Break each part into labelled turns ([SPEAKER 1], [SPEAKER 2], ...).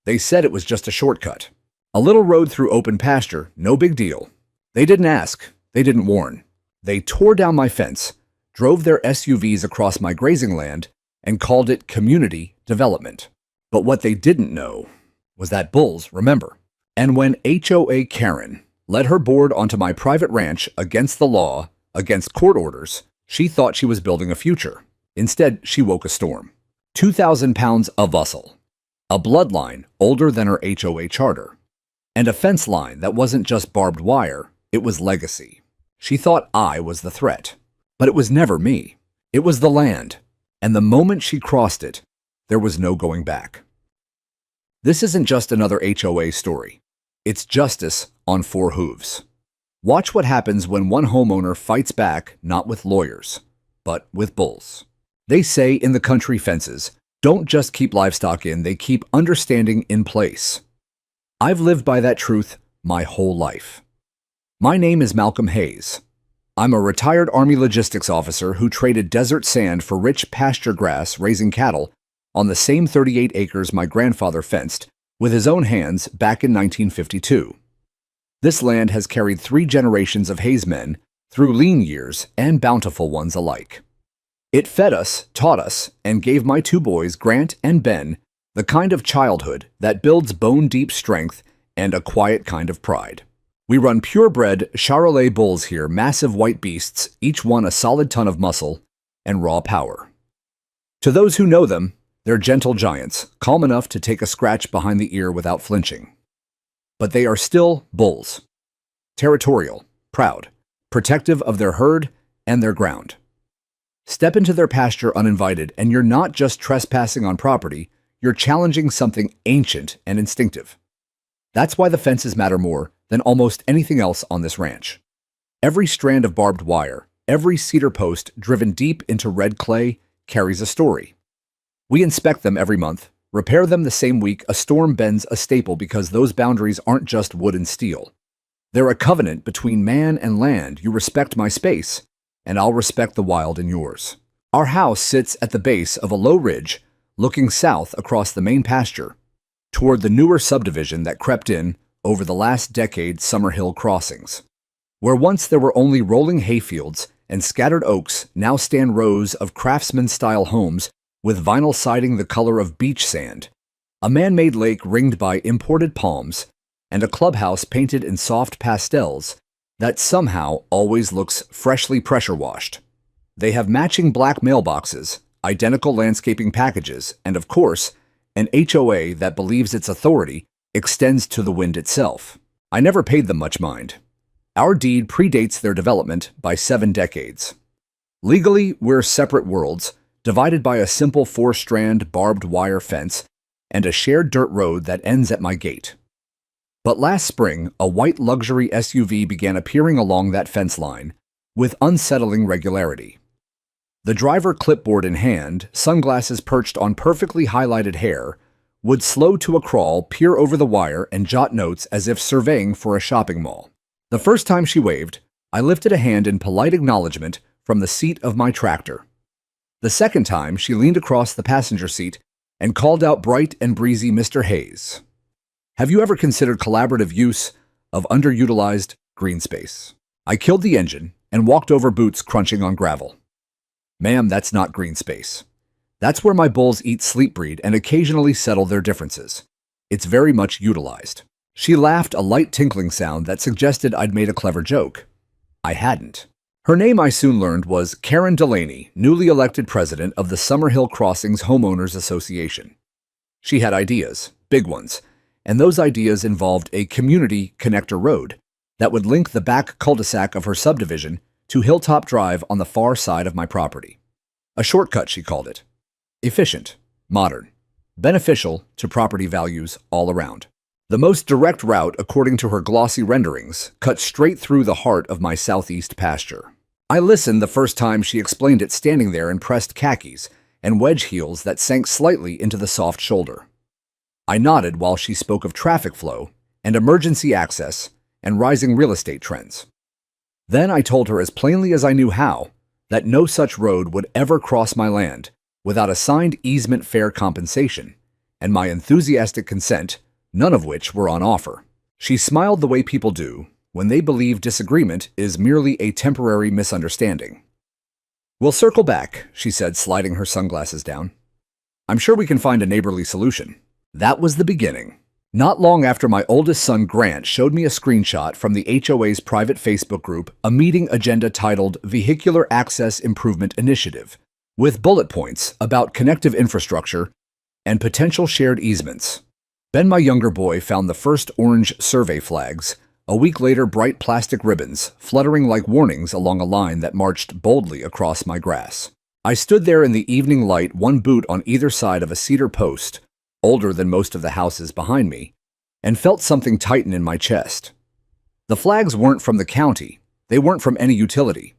[SPEAKER 1] They said it was just a shortcut. A little road through open pasture, no big deal. They didn't ask. They didn't warn. They tore down my fence, drove their SUVs across my grazing land, and called it community development. But what they didn't know was that bulls remember. And when HOA Karen led her board onto my private ranch against the law, against court orders, she thought she was building a future. Instead, she woke a storm. 2,000 pounds of muscle, a bloodline older than her HOA charter, and a fence line that wasn't just barbed wire, it was legacy. She thought I was the threat. But it was never me. It was the land. And the moment she crossed it, there was no going back. This isn't just another HOA story. It's justice on four hooves. Watch what happens when one homeowner fights back not with lawyers, but with bulls. They say in the country fences don't just keep livestock in, they keep understanding in place. I've lived by that truth my whole life. My name is Malcolm Hayes. I'm a retired Army logistics officer who traded desert sand for rich pasture grass raising cattle on the same 38 acres my grandfather fenced with his own hands back in 1952. This land has carried 3 generations of Hayes men through lean years and bountiful ones alike. It fed us, taught us, and gave my 2 boys, Grant and Ben, the kind of childhood that builds bone-deep strength and a quiet kind of pride. We run purebred Charolais bulls here, massive white beasts, each one a solid ton of muscle and raw power. To those who know them, they're gentle giants, calm enough to take a scratch behind the ear without flinching. But they are still bulls. Territorial, proud, protective of their herd and their ground. Step into their pasture uninvited, and you're not just trespassing on property, you're challenging something ancient and instinctive. That's why the fences matter more than almost anything else on this ranch. Every strand of barbed wire, every cedar post driven deep into red clay carries a story. We inspect them every month, repair them the same week a storm bends a staple because those boundaries aren't just wood and steel. They're a covenant between man and land. You respect my space, and I'll respect the wild in yours. Our house sits at the base of a low ridge, looking south across the main pasture, toward the newer subdivision that crept in over the last decade Summerhill crossings. Where once there were only rolling hayfields and scattered oaks, now stand rows of craftsman-style homes with vinyl siding the color of beach sand, a man-made lake ringed by imported palms, and a clubhouse painted in soft pastels that somehow always looks freshly pressure-washed. They have matching black mailboxes, identical landscaping packages, and of course, an HOA that believes its authority extends to the wind itself. I never paid them much mind. Our deed predates their development by 7 decades. Legally, we're separate worlds, divided by a simple 4-strand barbed wire fence and a shared dirt road that ends at my gate. But last spring, a white luxury SUV began appearing along that fence line with unsettling regularity. The driver, clipboard in hand, sunglasses perched on perfectly highlighted hair, would slow to a crawl, peer over the wire, and jot notes as if surveying for a shopping mall. The first time she waved, I lifted a hand in polite acknowledgement from the seat of my tractor. The second time, she leaned across the passenger seat and called out bright and breezy Mr. Hayes. Have you ever considered collaborative use of underutilized green space? I killed the engine and walked over, boots crunching on gravel. Ma'am, that's not green space. That's where my bulls eat, sleep, breed, and occasionally settle their differences. It's very much utilized. She laughed, a light tinkling sound that suggested I'd made a clever joke. I hadn't. Her name, I soon learned, was Karen Delaney, newly elected president of the Summerhill Crossings Homeowners Association. She had ideas, big ones, and those ideas involved a community connector road that would link the back cul-de-sac of her subdivision to Hilltop Drive on the far side of my property. A shortcut, she called it. Efficient, modern, beneficial to property values all around. The most direct route, according to her glossy renderings, cut straight through the heart of my southeast pasture. I listened the first time she explained it, standing there in pressed khakis and wedge heels that sank slightly into the soft shoulder. I nodded while she spoke of traffic flow and emergency access and rising real estate trends. Then I told her as plainly as I knew how that no such road would ever cross my land without a signed easement fair compensation, and my enthusiastic consent, none of which were on offer. She smiled the way people do when they believe disagreement is merely a temporary misunderstanding. "We'll circle back," she said, sliding her sunglasses down. "I'm sure we can find a neighborly solution." That was the beginning. Not long after my oldest son, Grant, showed me a screenshot from the HOA's private Facebook group, a meeting agenda titled Vehicular Access Improvement Initiative, with bullet points about connective infrastructure and potential shared easements. Ben, my younger boy, found the first orange survey flags. A week later, bright plastic ribbons, fluttering like warnings along a line that marched boldly across my grass. I stood there in the evening light, one boot on either side of a cedar post, older than most of the houses behind me, and felt something tighten in my chest. The flags weren't from the county. They weren't from any utility.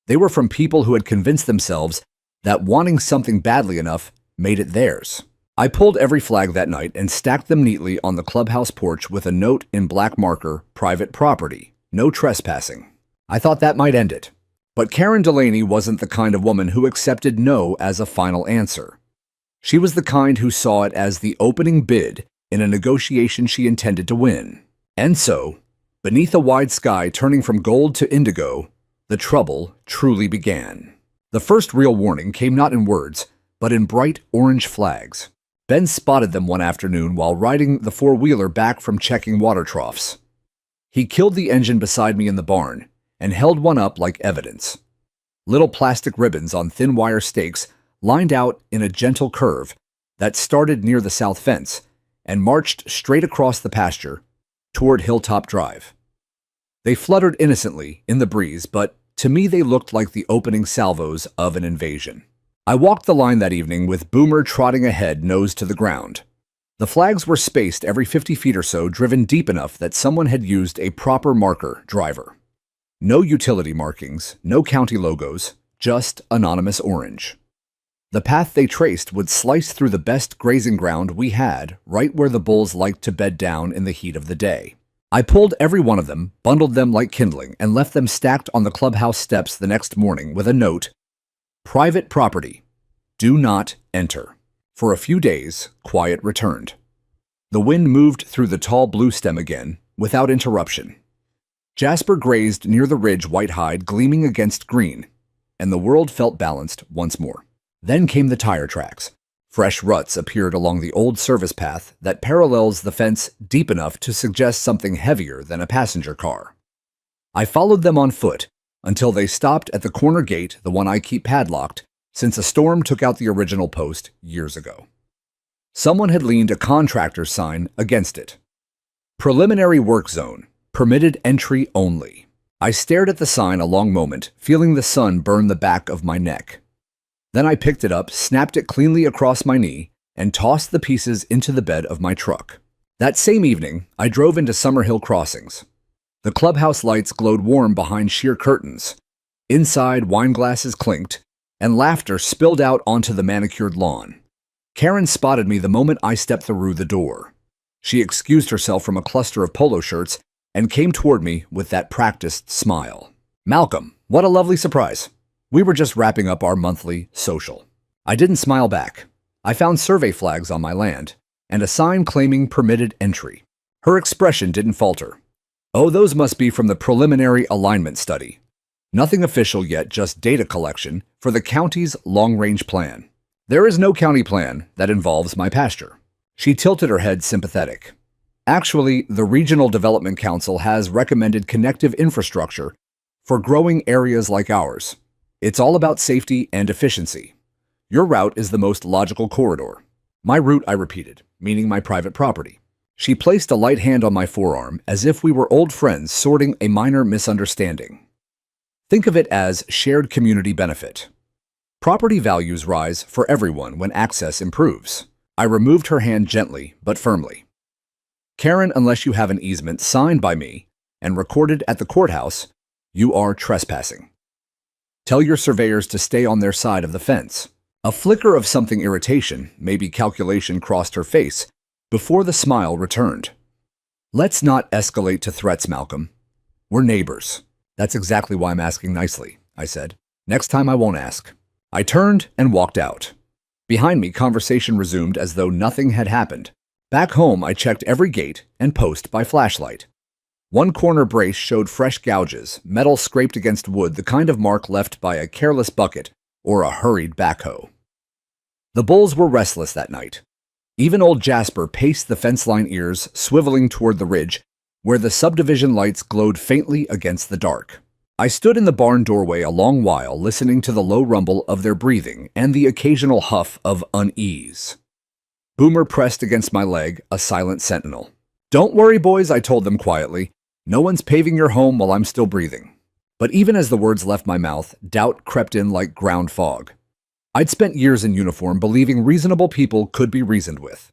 [SPEAKER 1] They were from people who had convinced themselves that wanting something badly enough made it theirs. I pulled every flag that night and stacked them neatly on the clubhouse porch with a note in black marker, "Private property, no trespassing." I thought that might end it. But Karen Delaney wasn't the kind of woman who accepted no as a final answer. She was the kind who saw it as the opening bid in a negotiation she intended to win. And so, beneath a wide sky turning from gold to indigo, the trouble truly began. The first real warning came not in words, but in bright orange flags. Ben spotted them one afternoon while riding the four-wheeler back from checking water troughs. He killed the engine beside me in the barn and held one up like evidence. Little plastic ribbons on thin wire stakes lined out in a gentle curve that started near the south fence and marched straight across the pasture toward Hilltop Drive. They fluttered innocently in the breeze, but to me they looked like the opening salvos of an invasion. I walked the line that evening with Boomer trotting ahead, nose to the ground. The flags were spaced every 50 feet or so, driven deep enough that someone had used a proper marker driver. No utility markings, no county logos, just anonymous orange. The path they traced would slice through the best grazing ground we had, right where the bulls liked to bed down in the heat of the day. I pulled every one of them, bundled them like kindling, and left them stacked on the clubhouse steps the next morning with a note, "Private property. Do not enter." For a few days, quiet returned. The wind moved through the tall blue stem again, without interruption. Jasper grazed near the ridge, white hide gleaming against green, and the world felt balanced once more. Then came the tire tracks. Fresh ruts appeared along the old service path that parallels the fence deep enough to suggest something heavier than a passenger car. I followed them on foot until they stopped at the corner gate, the one I keep padlocked, since a storm took out the original post years ago. Someone had leaned a contractor's sign against it. "Preliminary work zone. Permitted entry only." I stared at the sign a long moment, feeling the sun burn the back of my neck. Then I picked it up, snapped it cleanly across my knee, and tossed the pieces into the bed of my truck. That same evening, I drove into Summerhill Crossings. The clubhouse lights glowed warm behind sheer curtains. Inside, wine glasses clinked, and laughter spilled out onto the manicured lawn. Karen spotted me the moment I stepped through the door. She excused herself from a cluster of polo shirts and came toward me with that practiced smile. "Malcolm, what a lovely surprise. We were just wrapping up our monthly social." I didn't smile back. I found survey flags on my land and a sign claiming permitted entry. Her expression didn't falter. "Oh, those must be from the preliminary alignment study. Nothing official yet, just data collection for the county's long-range plan. There is no county plan that involves my pasture." She tilted her head, sympathetic. "Actually, the Regional Development Council has recommended connective infrastructure for growing areas like ours. It's all about safety and efficiency. Your route is the most logical corridor." "My route," I repeated, meaning my private property. She placed a light hand on my forearm as if we were old friends sorting a minor misunderstanding. "Think of it as shared community benefit. Property values rise for everyone when access improves." I removed her hand gently but firmly. "Karen, unless you have an easement signed by me and recorded at the courthouse, you are trespassing. Tell your surveyors to stay on their side of the fence." A flicker of something irritation, maybe calculation, crossed her face before the smile returned. "Let's not escalate to threats, Malcolm. We're neighbors." "That's exactly why I'm asking nicely," I said. "Next time I won't ask." I turned and walked out. Behind me, conversation resumed as though nothing had happened. Back home, I checked every gate and post by flashlight. One corner brace showed fresh gouges, metal scraped against wood, the kind of mark left by a careless bucket or a hurried backhoe. The bulls were restless that night. Even old Jasper paced the fence line, ears swiveling toward the ridge, where the subdivision lights glowed faintly against the dark. I stood in the barn doorway a long while, listening to the low rumble of their breathing and the occasional huff of unease. Boomer pressed against my leg, a silent sentinel. "Don't worry, boys," I told them quietly. "No one's paving your home while I'm still breathing." But even as the words left my mouth, doubt crept in like ground fog. I'd spent years in uniform believing reasonable people could be reasoned with.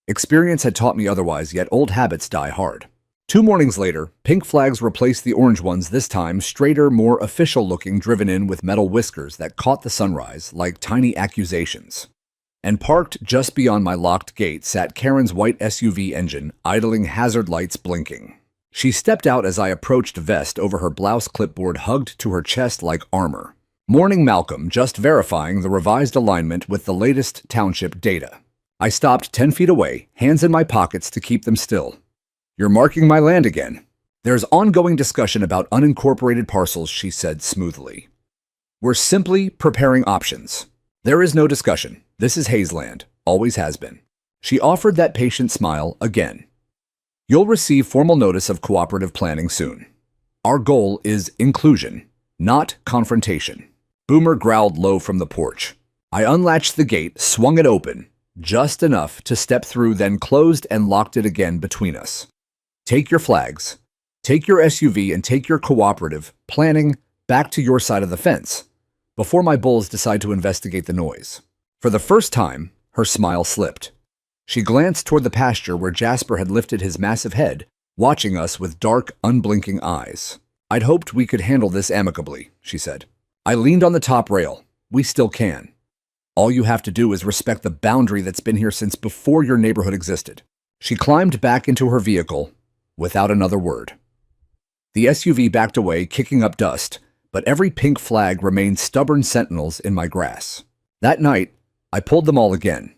[SPEAKER 1] Experience had taught me otherwise, yet old habits die hard. 2 mornings later, pink flags replaced the orange ones, this time straighter, more official-looking, driven in with metal whiskers that caught the sunrise like tiny accusations. And parked just beyond my locked gate sat Karen's white SUV engine, idling, hazard lights blinking. She stepped out as I approached, vest over her blouse, clipboard hugged to her chest like armor. "Morning, Malcolm, just verifying the revised alignment with the latest township data." I stopped 10 feet away, hands in my pockets to keep them still. "You're marking my land again." "There's ongoing discussion about unincorporated parcels," she said smoothly. "We're simply preparing options. There is no discussion. This is Hazeland, always has been." She offered that patient smile again. "You'll receive formal notice of cooperative planning soon. Our goal is inclusion, not confrontation." Boomer growled low from the porch. I unlatched the gate, swung it open, just enough to step through, then closed and locked it again between us. "Take your flags, take your SUV, and take your cooperative planning back to your side of the fence before my bulls decide to investigate the noise." For the first time, her smile slipped. She glanced toward the pasture where Jasper had lifted his massive head, watching us with dark, unblinking eyes. "I'd hoped we could handle this amicably," she said. I leaned on the top rail. "We still can. All you have to do is respect the boundary that's been here since before your neighborhood existed." She climbed back into her vehicle without another word. The SUV backed away, kicking up dust, but every pink flag remained stubborn sentinels in my grass. That night, I pulled them all again.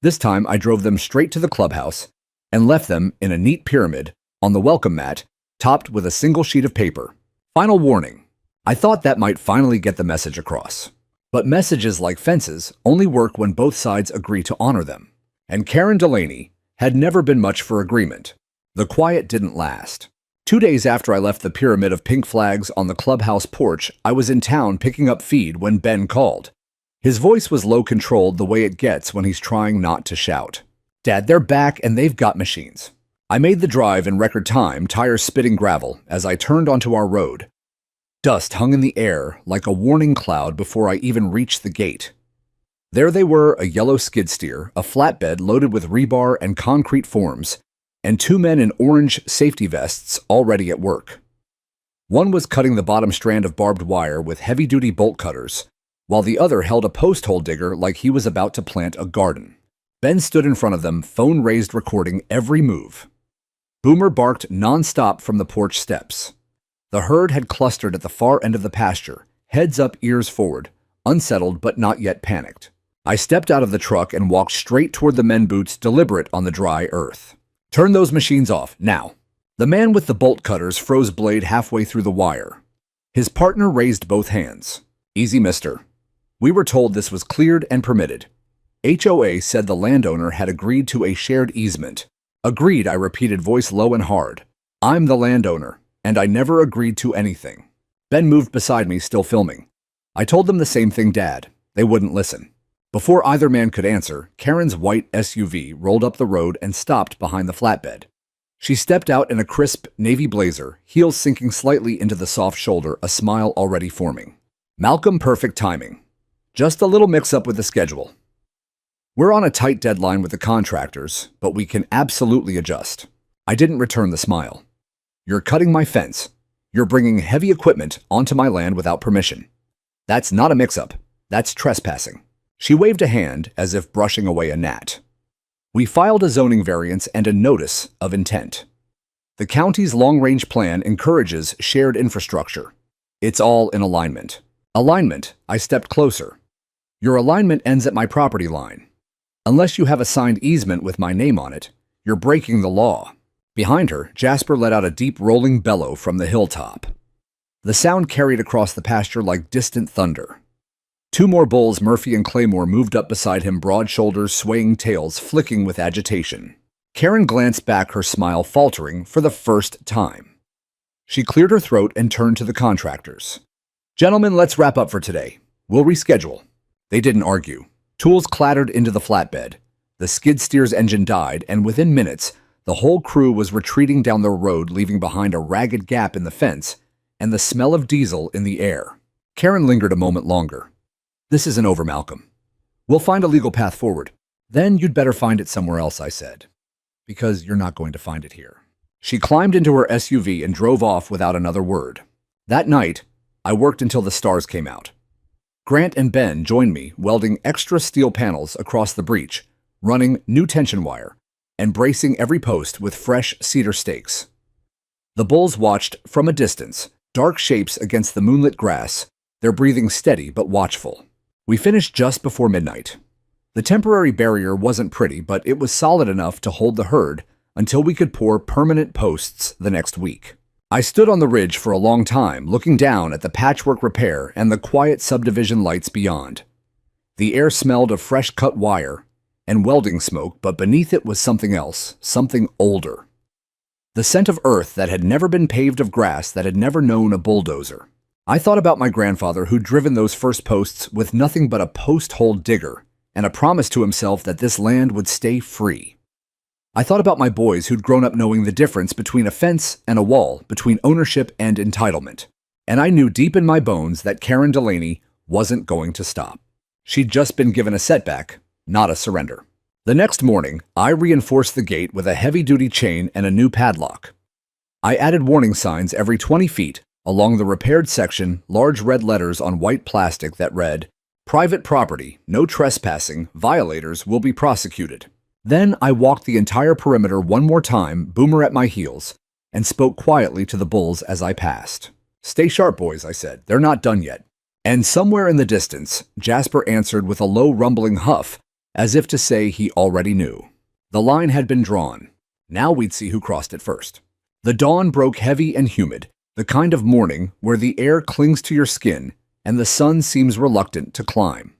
[SPEAKER 1] This time, I drove them straight to the clubhouse and left them in a neat pyramid on the welcome mat, topped with a single sheet of paper. "Final warning." I thought that might finally get the message across. But messages, like fences, only work when both sides agree to honor them. And Karen Delaney had never been much for agreement. The quiet didn't last. 2 days after I left the pyramid of pink flags on the clubhouse porch, I was in town picking up feed when Ben called. His voice was low, controlled, the way it gets when he's trying not to shout. "Dad, they're back and they've got machines." I made the drive in record time, tires spitting gravel, as I turned onto our road. Dust hung in the air like a warning cloud before I even reached the gate. There they were, a yellow skid steer, a flatbed loaded with rebar and concrete forms, and 2 men in orange safety vests already at work. One was cutting the bottom strand of barbed wire with heavy-duty bolt cutters, while the other held a post hole digger like he was about to plant a garden. Ben stood in front of them, phone raised, recording every move. Boomer barked nonstop from the porch steps. The herd had clustered at the far end of the pasture, heads up, ears forward, unsettled but not yet panicked. I stepped out of the truck and walked straight toward the men boots, deliberate on the dry earth. "Turn those machines off, now." The man with the bolt cutters froze blade halfway through the wire. His partner raised both hands. "Easy, mister. We were told this was cleared and permitted." HOA said the landowner had agreed to a shared easement. "Agreed," I repeated, voice low and hard. "I'm the landowner, and I never agreed to anything." Ben moved beside me, still filming. I told them the same thing, Dad. They wouldn't listen. Before either man could answer, Karen's white SUV rolled up the road and stopped behind the flatbed. She stepped out in a crisp navy blazer, heels sinking slightly into the soft shoulder, a smile already forming. "Malcolm, perfect timing. Just a little mix-up with the schedule. We're on a tight deadline with the contractors, but we can absolutely adjust." I didn't return the smile. "You're cutting my fence. You're bringing heavy equipment onto my land without permission. That's not a mix-up. That's trespassing." She waved a hand as if brushing away a gnat. "We filed a zoning variance and a notice of intent. The county's long-range plan encourages shared infrastructure. It's all in alignment." Alignment. I stepped closer. Your alignment ends at my property line. Unless you have a signed easement with my name on it, you're breaking the law." Behind her, Jasper let out a deep rolling bellow from the hilltop. The sound carried across the pasture like distant thunder. Two more bulls, Murphy and Claymore, moved up beside him, broad shoulders, swaying tails, flicking with agitation. Karen glanced back, her smile faltering for the first time. She cleared her throat and turned to the contractors. "Gentlemen, let's wrap up for today. We'll reschedule." They didn't argue. Tools clattered into the flatbed. The skid steer's engine died, and within minutes, the whole crew was retreating down the road, leaving behind a ragged gap in the fence and the smell of diesel in the air. Karen lingered a moment longer. "This isn't over, Malcolm. We'll find a legal path forward. Then you'd better find it somewhere else," I said. "Because you're not going to find it here." She climbed into her SUV and drove off without another word. That night, I worked until the stars came out. Grant and Ben joined me, welding extra steel panels across the breach, running new tension wire, and bracing every post with fresh cedar stakes. The bulls watched from a distance, dark shapes against the moonlit grass, their breathing steady but watchful. We finished just before midnight. The temporary barrier wasn't pretty, but it was solid enough to hold the herd until we could pour permanent posts the next week. I stood on the ridge for a long time, looking down at the patchwork repair and the quiet subdivision lights beyond. The air smelled of fresh-cut wire and welding smoke, but beneath it was something else, something older. The scent of earth that had never been paved, of grass that had never known a bulldozer. I thought about my grandfather, who'd driven those first posts with nothing but a post-hole digger and a promise to himself that this land would stay free. I thought about my boys who'd grown up knowing the difference between a fence and a wall, between ownership and entitlement. And I knew deep in my bones that Karen Delaney wasn't going to stop. She'd just been given a setback, not a surrender. The next morning, I reinforced the gate with a heavy-duty chain and a new padlock. I added warning signs every 20 feet along the repaired section, large red letters on white plastic that read, "Private property, no trespassing, violators will be prosecuted." Then I walked the entire perimeter one more time, Boomer at my heels, and spoke quietly to the bulls as I passed. "Stay sharp, boys," I said. "They're not done yet." And somewhere in the distance, Jasper answered with a low rumbling huff, as if to say he already knew. The line had been drawn. Now we'd see who crossed it first. The dawn broke heavy and humid, the kind of morning where the air clings to your skin and the sun seems reluctant to climb.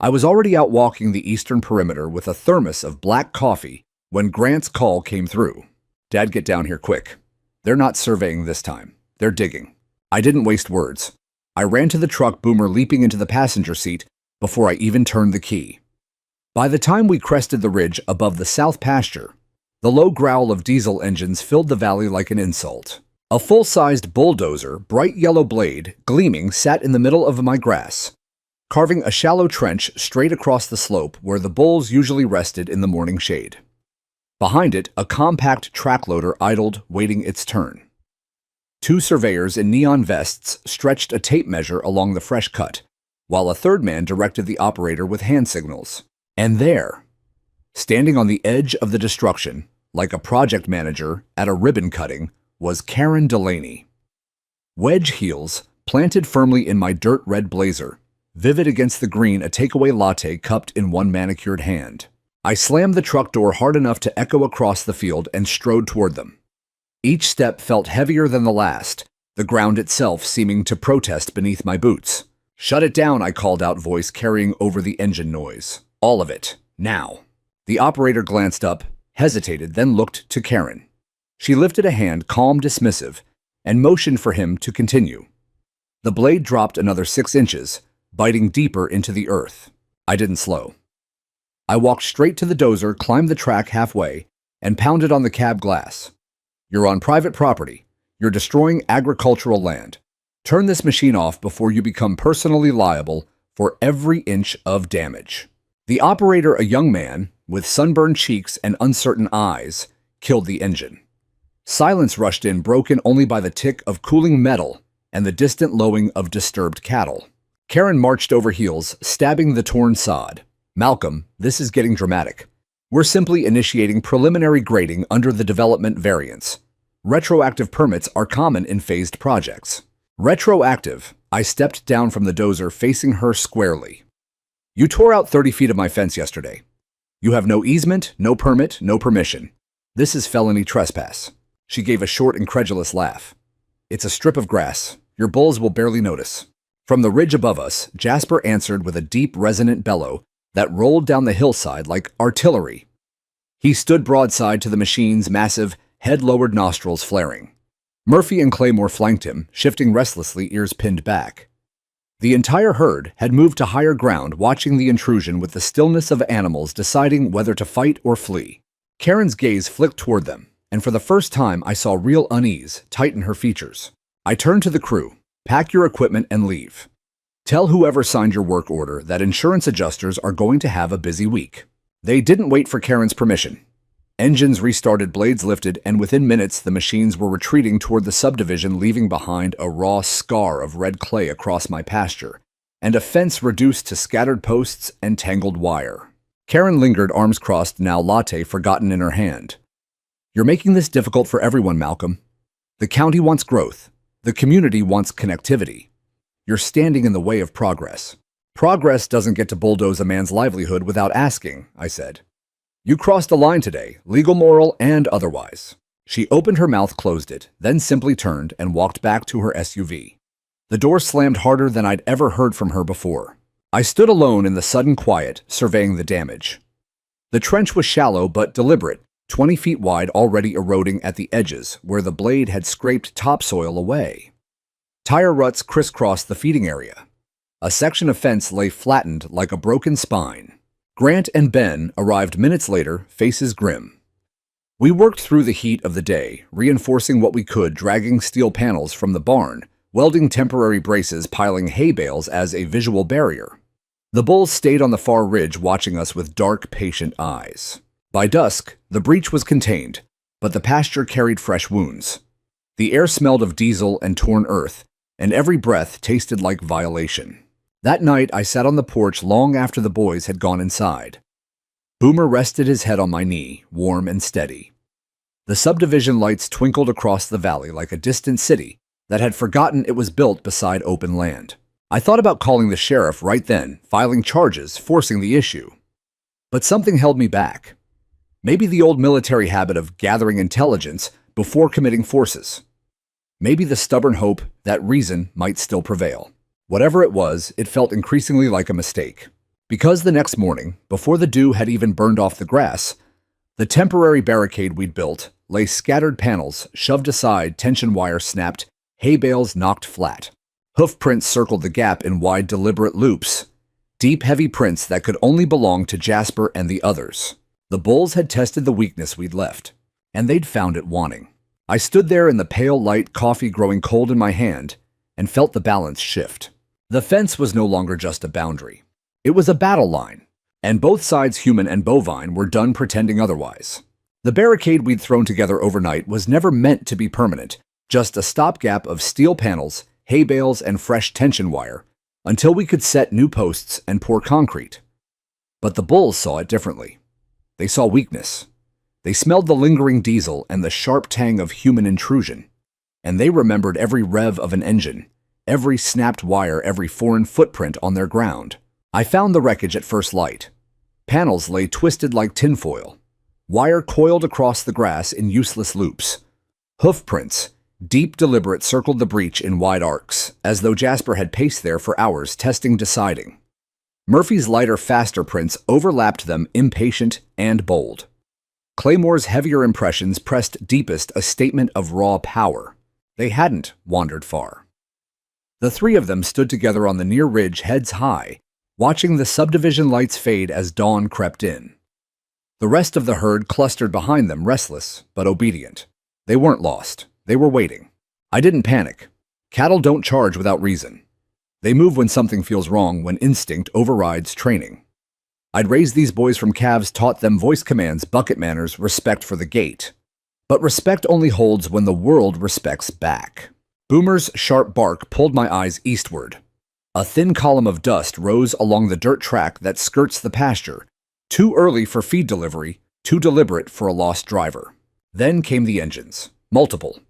[SPEAKER 1] I was already out walking the eastern perimeter with a thermos of black coffee when Grant's call came through. "Dad, get down here quick. They're not surveying this time. They're digging." I didn't waste words. I ran to the truck, Boomer leaping into the passenger seat before I even turned the key. By the time we crested the ridge above the south pasture, the low growl of diesel engines filled the valley like an insult. A full-sized bulldozer, bright yellow blade, gleaming, sat in the middle of my grass, carving a shallow trench straight across the slope where the bulls usually rested in the morning shade. Behind it, a compact track loader idled, waiting its turn. Two surveyors in neon vests stretched a tape measure along the fresh cut, while a third man directed the operator with hand signals. And there, standing on the edge of the destruction, like a project manager at a ribbon cutting, was Karen Delaney. Wedge heels planted firmly in my dirt red blazer, vivid against the green, a takeaway latte cupped in one manicured hand. I slammed the truck door hard enough to echo across the field and strode toward them. Each step felt heavier than the last, the ground itself seeming to protest beneath my boots. "Shut it down," I called out, voice carrying over the engine noise. "All of it. Now." The operator glanced up, hesitated, then looked to Karen. She lifted a hand, calm, dismissive, and motioned for him to continue. The blade dropped another 6 inches, biting deeper into the earth. I didn't slow. I walked straight to the dozer, climbed the track halfway, and pounded on the cab glass. "You're on private property. You're destroying agricultural land. Turn this machine off before you become personally liable for every inch of damage." The operator, a young man with sunburned cheeks and uncertain eyes, killed the engine. Silence rushed in, broken only by the tick of cooling metal and the distant lowing of disturbed cattle. Karen marched over heels, stabbing the torn sod. "Malcolm, this is getting dramatic. We're simply initiating preliminary grading under the development variance. Retroactive permits are common in phased projects." Retroactive. I stepped down from the dozer, facing her squarely. You tore out 30 feet of my fence yesterday. You have no easement, no permit, no permission. This is felony trespass." She gave a short, incredulous laugh. "It's a strip of grass. Your bulls will barely notice." From the ridge above us, Jasper answered with a deep, resonant bellow that rolled down the hillside like artillery. He stood broadside to the machine's massive, head-lowered nostrils flaring. Murphy and Claymore flanked him, shifting restlessly, ears pinned back. The entire herd had moved to higher ground, watching the intrusion with the stillness of animals deciding whether to fight or flee. Karen's gaze flicked toward them, and for the first time I saw real unease tighten her features. I turned to the crew. "Pack your equipment and leave. Tell whoever signed your work order that insurance adjusters are going to have a busy week." They didn't wait for Karen's permission. Engines restarted, blades lifted, and within minutes the machines were retreating toward the subdivision, leaving behind a raw scar of red clay across my pasture, and a fence reduced to scattered posts and tangled wire. Karen lingered, arms crossed, now latte forgotten in her hand. "You're making this difficult for everyone, Malcolm. The county wants growth. The community wants connectivity. You're standing in the way of progress." "Progress doesn't get to bulldoze a man's livelihood without asking," I said. "You crossed a line today, legal, moral, and otherwise." She opened her mouth, closed it, then simply turned and walked back to her SUV. The door slammed harder than I'd ever heard from her before. I stood alone in the sudden quiet, surveying the damage. The trench was shallow but deliberate, 20 feet wide, already eroding at the edges where the blade had scraped topsoil away. Tire ruts crisscrossed the feeding area. A section of fence lay flattened like a broken spine. Grant and Ben arrived minutes later, faces grim. We worked through the heat of the day, reinforcing what we could, dragging steel panels from the barn, welding temporary braces, piling hay bales as a visual barrier. The bulls stayed on the far ridge, watching us with dark, patient eyes. By dusk, the breach was contained, but the pasture carried fresh wounds. The air smelled of diesel and torn earth, and every breath tasted like violation. That night, I sat on the porch long after the boys had gone inside. Boomer rested his head on my knee, warm and steady. The subdivision lights twinkled across the valley like a distant city that had forgotten it was built beside open land. I thought about calling the sheriff right then, filing charges, forcing the issue. But something held me back. Maybe the old military habit of gathering intelligence before committing forces. Maybe the stubborn hope that reason might still prevail. Whatever it was, it felt increasingly like a mistake. Because the next morning, before the dew had even burned off the grass, the temporary barricade we'd built lay scattered panels, shoved aside, tension wire snapped, hay bales knocked flat. Hoof prints circled the gap in wide, deliberate loops. Deep, heavy prints that could only belong to Jasper and the others. The bulls had tested the weakness we'd left, and they'd found it wanting. I stood there in the pale light, coffee growing cold in my hand, and felt the balance shift. The fence was no longer just a boundary. It was a battle line, and both sides, human and bovine, were done pretending otherwise. The barricade we'd thrown together overnight was never meant to be permanent, just a stopgap of steel panels, hay bales, and fresh tension wire, until we could set new posts and pour concrete. But the bulls saw it differently. They saw weakness. They smelled the lingering diesel and the sharp tang of human intrusion, and they remembered every rev of an engine, every snapped wire, every foreign footprint on their ground. I found the wreckage at first light. Panels lay twisted like tinfoil. Wire coiled across the grass in useless loops. Hoof prints, deep, deliberate, circled the breach in wide arcs, as though Jasper had paced there for hours, testing, deciding. Murphy's lighter, faster prints overlapped them, impatient and bold. Claymore's heavier impressions pressed deepest, a statement of raw power. They hadn't wandered far. The three of them stood together on the near ridge, heads high, watching the subdivision lights fade as dawn crept in. The rest of the herd clustered behind them, restless but obedient. They weren't lost. They were waiting. I didn't panic. Cattle don't charge without reason. They move when something feels wrong, when instinct overrides training. I'd raised these boys from calves, taught them voice commands, bucket manners, respect for the gate. But respect only holds when the world respects back. Boomer's sharp bark pulled my eyes eastward. A thin column of dust rose along the dirt track that skirts the pasture, too early for feed delivery, too deliberate for a lost driver. Then came the engines, multiple,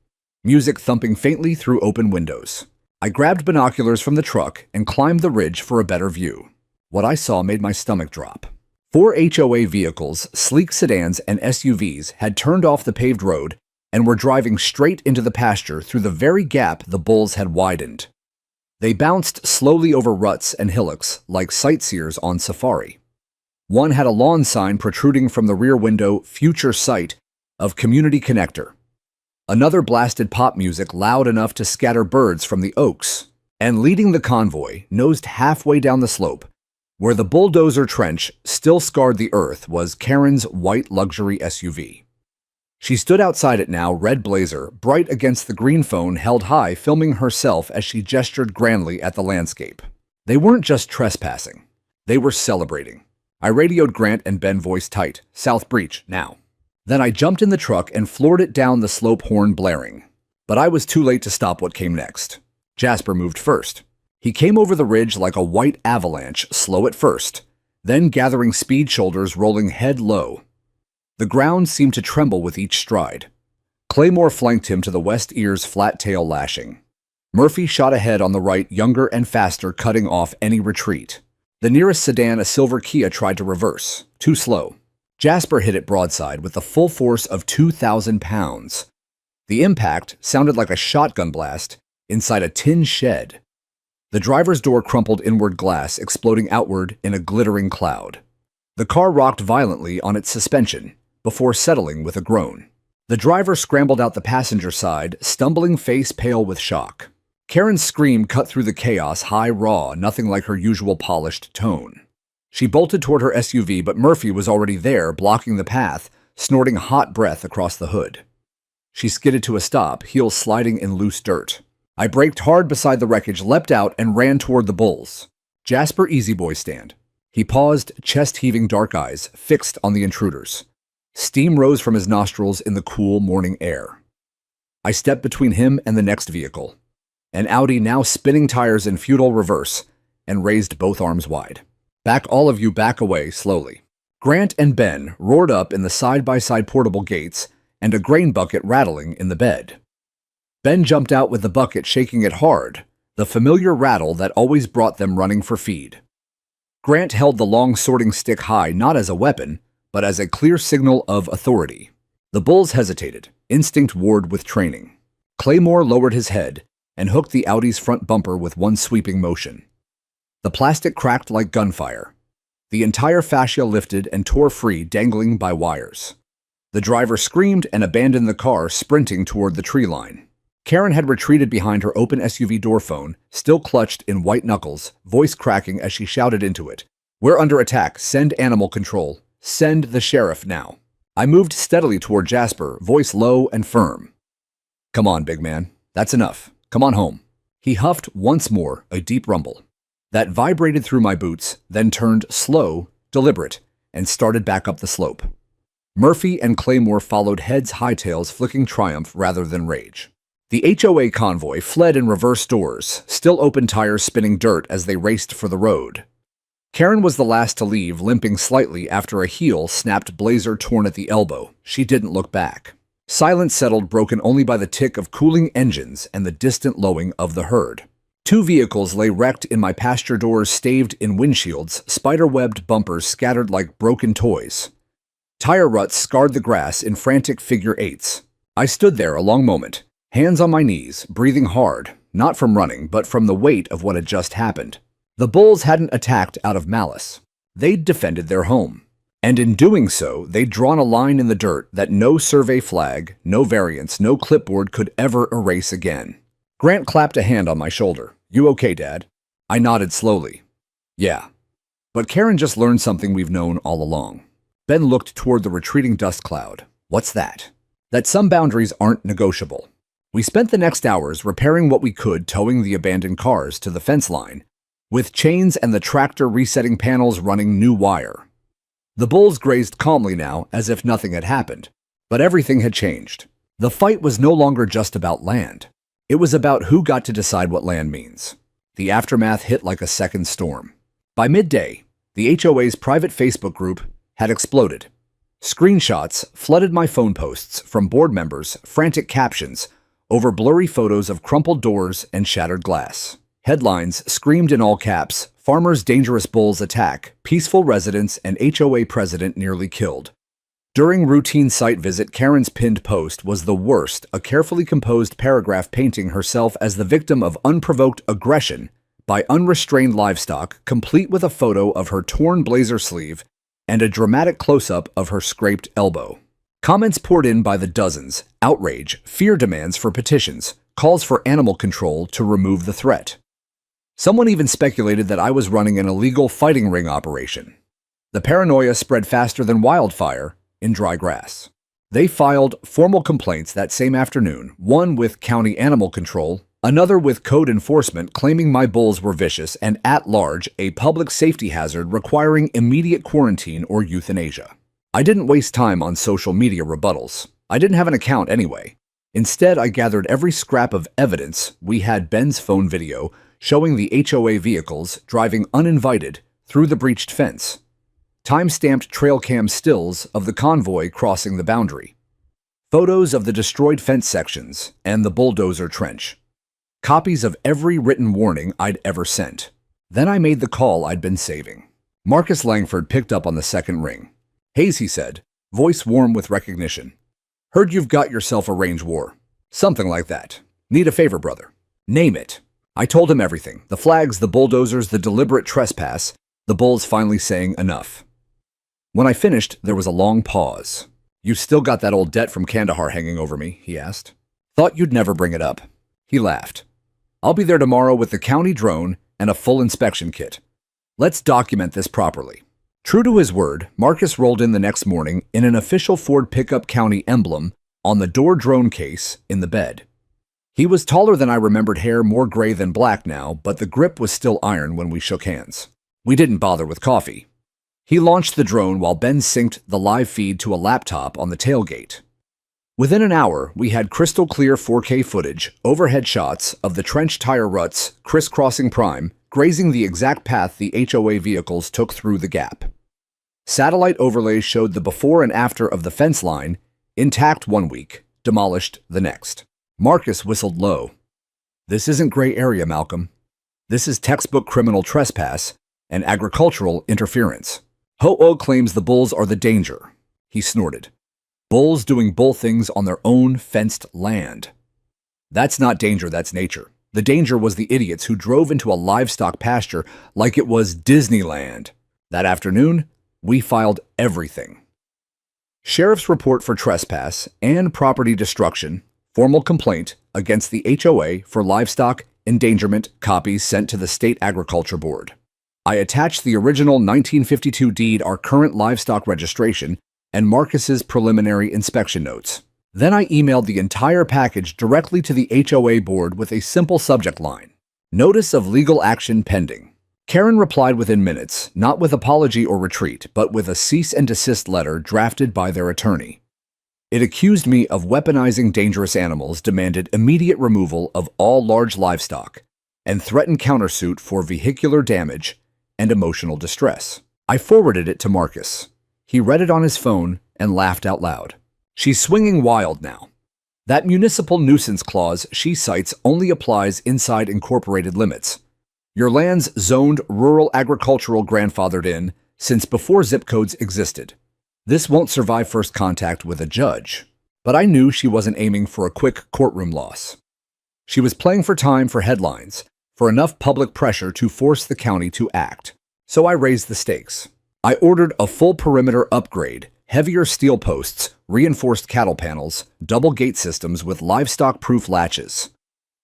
[SPEAKER 1] music thumping faintly through open windows. I grabbed binoculars from the truck and climbed the ridge for a better view. What I saw made my stomach drop. 4 HOA vehicles, sleek sedans, and SUVs had turned off the paved road and were driving straight into the pasture through the very gap the bulls had widened. They bounced slowly over ruts and hillocks like sightseers on safari. One had a lawn sign protruding from the rear window, future site of Community Connector. Another blasted pop music loud enough to scatter birds from the oaks, and leading the convoy, nosed halfway down the slope, where the bulldozer trench still scarred the earth, was Karen's white luxury SUV. She stood outside it now, red blazer, bright against the green phone held high, filming herself as she gestured grandly at the landscape. They weren't just trespassing. They were celebrating. I radioed Grant and Ben, voice tight. South Breach, now. Then I jumped in the truck and floored it down the slope, horn blaring. But I was too late to stop what came next. Jasper moved first. He came over the ridge like a white avalanche, slow at first, then gathering speed, shoulders rolling head low. The ground seemed to tremble with each stride. Claymore flanked him to the west, ears flat, tail lashing. Murphy shot ahead on the right, younger and faster, cutting off any retreat. The nearest sedan, a silver Kia, tried to reverse. Too slow. Jasper hit it broadside with the full force of 2,000 pounds. The impact sounded like a shotgun blast inside a tin shed. The driver's door crumpled inward, glass exploding outward in a glittering cloud. The car rocked violently on its suspension before settling with a groan. The driver scrambled out the passenger side, stumbling, face pale with shock. Karen's scream cut through the chaos, high, raw, nothing like her usual polished tone. She bolted toward her SUV, but Murphy was already there, blocking the path, snorting hot breath across the hood. She skidded to a stop, heels sliding in loose dirt. I braked hard beside the wreckage, leapt out, and ran toward the bulls. Jasper, easy boy, stand. He paused, chest-heaving, dark eyes fixed on the intruders. Steam rose from his nostrils in the cool morning air. I stepped between him and the next vehicle, an Audi now spinning tires in futile reverse, and raised both arms wide. Back, all of you, back away, slowly. Grant and Ben roared up in the side-by-side portable gates and a grain bucket rattling in the bed. Ben jumped out with the bucket, shaking it hard, the familiar rattle that always brought them running for feed. Grant held the long sorting stick high, not as a weapon, but as a clear signal of authority. The bulls hesitated, instinct warred with training. Claymore lowered his head and hooked the Audi's front bumper with one sweeping motion. The plastic cracked like gunfire. The entire fascia lifted and tore free, dangling by wires. The driver screamed and abandoned the car, sprinting toward the tree line. Karen had retreated behind her open SUV door phone, still clutched in white knuckles, voice cracking as she shouted into it. We're under attack. Send animal control. Send the sheriff now. I moved steadily toward Jasper, voice low and firm. Come on, big man. That's enough. Come on home. He huffed once more, a deep rumble that vibrated through my boots, then turned slow, deliberate, and started back up the slope. Murphy and Claymore followed, heads, hightails flicking triumph rather than rage. The HOA convoy fled in reverse doors, still open tires spinning dirt as they raced for the road. Karen was the last to leave, limping slightly after a heel snapped, blazer torn at the elbow. She didn't look back. Silence settled, broken only by the tick of cooling engines and the distant lowing of the herd. 2 vehicles lay wrecked in my pasture, doors staved in windshields, spider-webbed bumpers scattered like broken toys. Tire ruts scarred the grass in frantic figure eights. I stood there a long moment, hands on my knees, breathing hard, not from running, but from the weight of what had just happened. The bulls hadn't attacked out of malice. They'd defended their home. And in doing so, they'd drawn a line in the dirt that no survey flag, no variance, no clipboard could ever erase again. Grant clapped a hand on my shoulder. You okay, Dad? I nodded slowly. Yeah. But Karen just learned something we've known all along. Ben looked toward the retreating dust cloud. What's that? That some boundaries aren't negotiable. We spent the next hours repairing what we could, towing the abandoned cars to the fence line, with chains and the tractor resetting panels running new wire. The bulls grazed calmly now, as if nothing had happened. But everything had changed. The fight was no longer just about land. It was about who got to decide what land means. The aftermath hit like a second storm. By midday, the HOA's private Facebook group had exploded. Screenshots flooded my phone posts from board members, frantic captions over blurry photos of crumpled doors and shattered glass. Headlines screamed in all caps, "Farmers' dangerous bulls attack, peaceful residents and HOA president nearly killed." During routine site visit, Karen's pinned post was the worst, a carefully composed paragraph painting herself as the victim of unprovoked aggression by unrestrained livestock, complete with a photo of her torn blazer sleeve and a dramatic close-up of her scraped elbow. Comments poured in by the dozens, outrage, fear demands for petitions, calls for animal control to remove the threat. Someone even speculated that I was running an illegal fighting ring operation. The paranoia spread faster than wildfire in dry grass. They filed formal complaints that same afternoon, one with county animal control, another with code enforcement claiming my bulls were vicious and at large a public safety hazard requiring immediate quarantine or euthanasia. I didn't waste time on social media rebuttals. I didn't have an account anyway. Instead, I gathered every scrap of evidence. We had Ben's phone video showing the HOA vehicles driving uninvited through the breached fence, time-stamped trail cam stills of the convoy crossing the boundary, photos of the destroyed fence sections and the bulldozer trench, copies of every written warning I'd ever sent. Then I made the call I'd been saving. Marcus Langford picked up on the second ring. "Hayes," he said, voice warm with recognition. "Heard you've got yourself a range war." Something like that. "Need a favor, brother." "Name it." I told him everything. The flags, the bulldozers, the deliberate trespass, the bulls finally saying enough. When I finished, there was a long pause. "You still got that old debt from Kandahar hanging over me?" he asked. "Thought you'd never bring it up." He laughed. "I'll be there tomorrow with the county drone and a full inspection kit. Let's document this properly." True to his word, Marcus rolled in the next morning in an official Ford pickup county emblem on the door drone case in the bed. He was taller than I remembered, hair more gray than black now, but the grip was still iron when we shook hands. We didn't bother with coffee. He launched the drone while Ben synced the live feed to a laptop on the tailgate. Within an hour, we had crystal clear 4K footage, overhead shots of the trench tire ruts crisscrossing Prime, grazing the exact path the HOA vehicles took through the gap. Satellite overlays showed the before and after of the fence line, intact 1 week, demolished the next. Marcus whistled low. "This isn't gray area, Malcolm. This is textbook criminal trespass and agricultural interference. HOA claims the bulls are the danger," he snorted. "Bulls doing bull things on their own fenced land. That's not danger, that's nature. The danger was the idiots who drove into a livestock pasture like it was Disneyland. That afternoon, we filed everything. Sheriff's report for trespass and property destruction, formal complaint against the HOA for livestock endangerment, copies sent to the State Agriculture Board. I attached the original 1952 deed, our current livestock registration, and Marcus's preliminary inspection notes. Then I emailed the entire package directly to the HOA board with a simple subject line: "Notice of legal action pending." Karen replied within minutes, not with apology or retreat, but with a cease and desist letter drafted by their attorney. It accused me of weaponizing dangerous animals, demanded immediate removal of all large livestock, and threatened countersuit for vehicular damage and emotional distress. I forwarded it to Marcus. He read it on his phone and laughed out loud. "She's swinging wild now. That municipal nuisance clause she cites only applies inside incorporated limits. Your land's zoned rural agricultural grandfathered in since before zip codes existed. This won't survive first contact with a judge." But I knew she wasn't aiming for a quick courtroom loss. She was playing for time, for headlines, for enough public pressure to force the county to act. So I raised the stakes. I ordered a full perimeter upgrade, heavier steel posts, reinforced cattle panels, double gate systems with livestock-proof latches.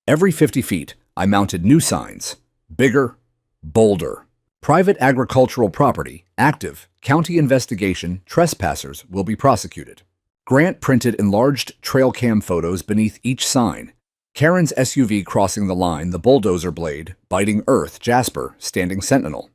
[SPEAKER 1] Every 50 feet, I mounted new signs. Bigger, bolder. Private agricultural property, active, county investigation, trespassers will be prosecuted. Grant printed enlarged trail cam photos beneath each sign. Karen's SUV crossing the line, the bulldozer blade, biting earth, Jasper, standing sentinel.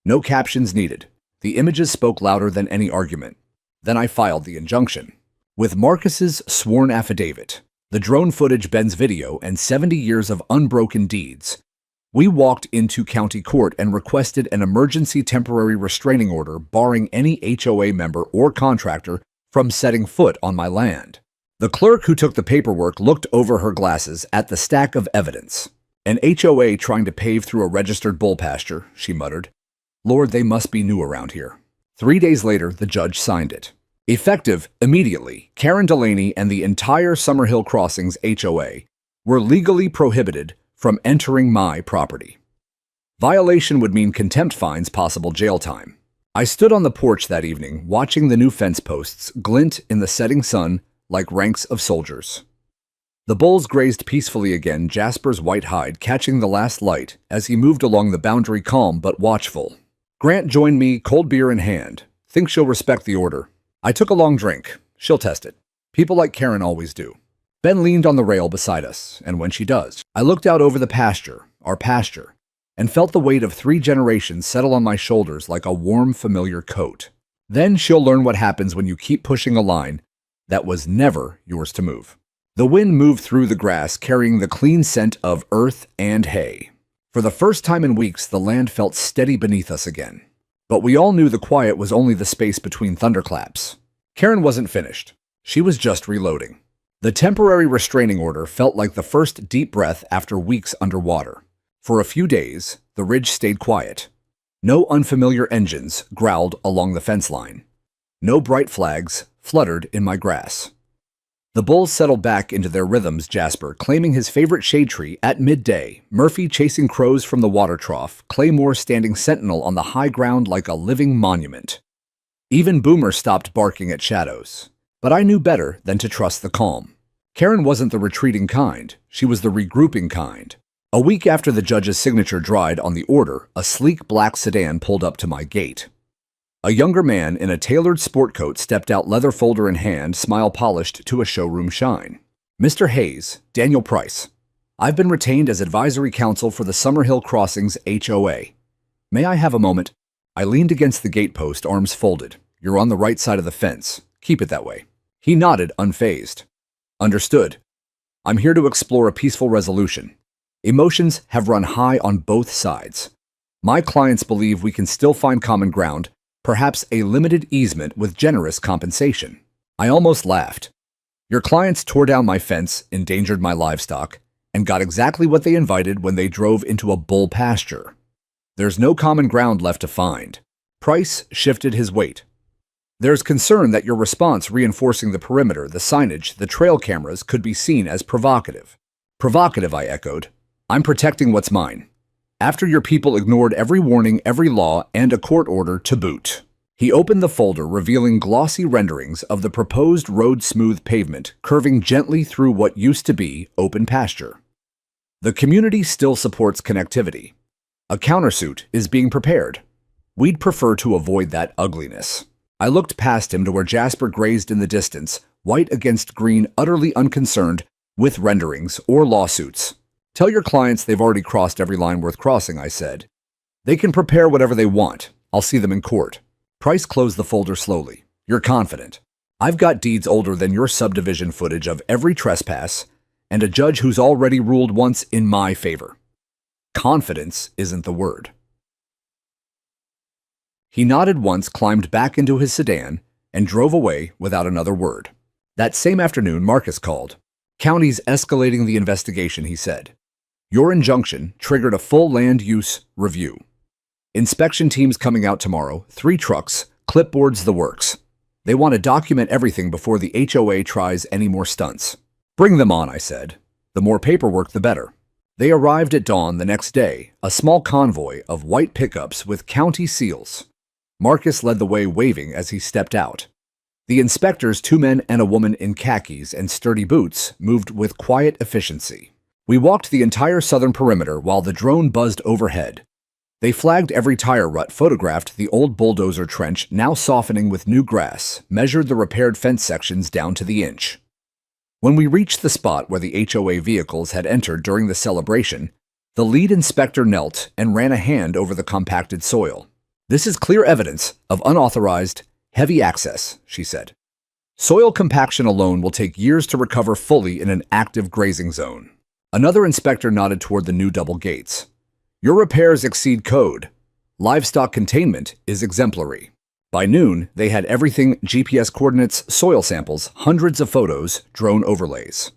[SPEAKER 1] No captions needed. The images spoke louder than any argument. Then I filed the injunction. With Marcus's sworn affidavit, the drone footage, Ben's video, and 70 years of unbroken deeds, we walked into county court and requested an emergency temporary restraining order barring any HOA member or contractor from setting foot on my land. The clerk who took the paperwork looked over her glasses at the stack of evidence. An HOA trying to pave through a registered bull pasture, she muttered. Lord, they must be new around here. 3 days later, the judge signed it. Effective immediately, Karen Delaney and the entire Summerhill Crossings HOA were legally prohibited from entering my property. Violation would mean contempt fines, possible jail time. I stood on the porch that evening, watching the new fence posts glint in the setting sun like ranks of soldiers. The bulls grazed peacefully again, Jasper's white hide catching the last light as he moved along the boundary, calm but watchful. Grant joined me, cold beer in hand. Think she'll respect the order. I took a long drink. She'll test it. People like Karen always do. Ben leaned on the rail beside us, and when she does, I looked out over the pasture, our pasture, and felt the weight of 3 generations settle on my shoulders like a warm, familiar coat. Then she'll learn what happens when you keep pushing a line that was never yours to move. The wind moved through the grass, carrying the clean scent of earth and hay. For the first time in weeks, the land felt steady beneath us again. But we all knew the quiet was only the space between thunderclaps. Karen wasn't finished. She was just reloading. The temporary restraining order felt like the first deep breath after weeks underwater. For a few days, the ridge stayed quiet. No unfamiliar engines growled along the fence line. No bright flags fluttered in my grass. The bulls settled back into their rhythms, Jasper claiming his favorite shade tree at midday, Murphy chasing crows from the water trough, Claymore standing sentinel on the high ground like a living monument. Even Boomer stopped barking at shadows. But I knew better than to trust the calm. Karen wasn't the retreating kind, she was the regrouping kind. A week after the judge's signature dried on the order, a sleek black sedan pulled up to my gate. A younger man in a tailored sport coat stepped out, leather folder in hand, smile polished to a showroom shine. Mr. Hayes, Daniel Price. I've been retained as advisory counsel for the Summerhill Crossings HOA. May I have a moment? I leaned against the gatepost, arms folded. You're on the right side of the fence. Keep it that way. He nodded, unfazed. Understood. I'm here to explore a peaceful resolution. Emotions have run high on both sides. My clients believe we can still find common ground, perhaps a limited easement with generous compensation. I almost laughed. Your clients tore down my fence, endangered my livestock, and got exactly what they invited when they drove into a bull pasture. There's no common ground left to find. Price shifted his weight. There's concern that your response reinforcing the perimeter, the signage, the trail cameras could be seen as provocative. Provocative, I echoed. I'm protecting what's mine. After your people ignored every warning, every law, and a court order to boot. He opened the folder, revealing glossy renderings of the proposed road-smooth pavement curving gently through what used to be open pasture. The community still supports connectivity. A countersuit is being prepared. We'd prefer to avoid that ugliness. I looked past him to where Jasper grazed in the distance, white against green, utterly unconcerned with renderings or lawsuits. Tell your clients they've already crossed every line worth crossing, I said. They can prepare whatever they want. I'll see them in court. Price closed the folder slowly. You're confident. I've got deeds older than your subdivision footage of every trespass, and a judge who's already ruled once in my favor. Confidence isn't the word. He nodded once, climbed back into his sedan, and drove away without another word. That same afternoon, Marcus called. County's escalating the investigation, he said. Your injunction triggered a full land use review. Inspection teams coming out tomorrow, 3 trucks, clipboards, the works. They want to document everything before the HOA tries any more stunts. Bring them on, I said. The more paperwork, the better. They arrived at dawn the next day, a small convoy of white pickups with county seals. Marcus led the way, waving as he stepped out. The inspectors, 2 men and a woman in khakis and sturdy boots, moved with quiet efficiency. We walked the entire southern perimeter while the drone buzzed overhead. They flagged every tire rut, photographed the old bulldozer trench, now softening with new grass, measured the repaired fence sections down to the inch. When we reached the spot where the HOA vehicles had entered during the celebration, the lead inspector knelt and ran a hand over the compacted soil. This is clear evidence of unauthorized, heavy access, she said. Soil compaction alone will take years to recover fully in an active grazing zone. Another inspector nodded toward the new double gates. Your repairs exceed code. Livestock containment is exemplary. By noon, they had everything: GPS coordinates, soil samples, hundreds of photos, drone overlays.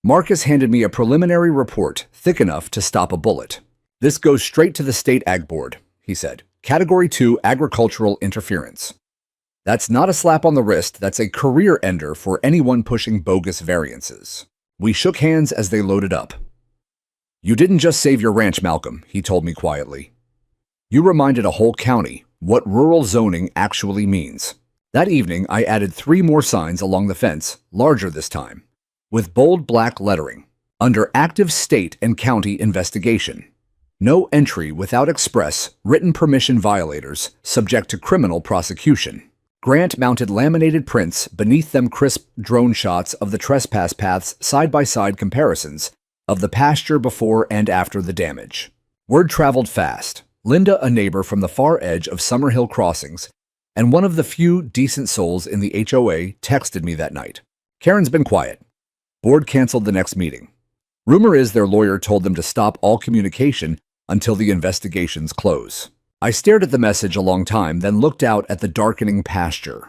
[SPEAKER 1] Marcus handed me a preliminary report thick enough to stop a bullet. "This goes straight to the State Ag Board," he said. "Category 2 agricultural interference. That's not a slap on the wrist, that's a career ender for anyone pushing bogus variances." We shook hands as they loaded up. "You didn't just save your ranch, Malcolm," he told me quietly. "You reminded a whole county what rural zoning actually means." That evening, I added 3 more signs along the fence, larger this time, with bold black lettering, under active state and county investigation. No entry without express, written permission violators, subject to criminal prosecution. Grant mounted laminated prints, beneath them crisp drone shots of the trespass paths, side-by-side comparisons of the pasture before and after the damage. Word traveled fast. Linda, a neighbor from the far edge of Summerhill Crossings, and one of the few decent souls in the HOA, texted me that night. "Karen's been quiet. Board canceled the next meeting. Rumor is their lawyer told them to stop all communication until the investigations close." I stared at the message a long time, then looked out at the darkening pasture.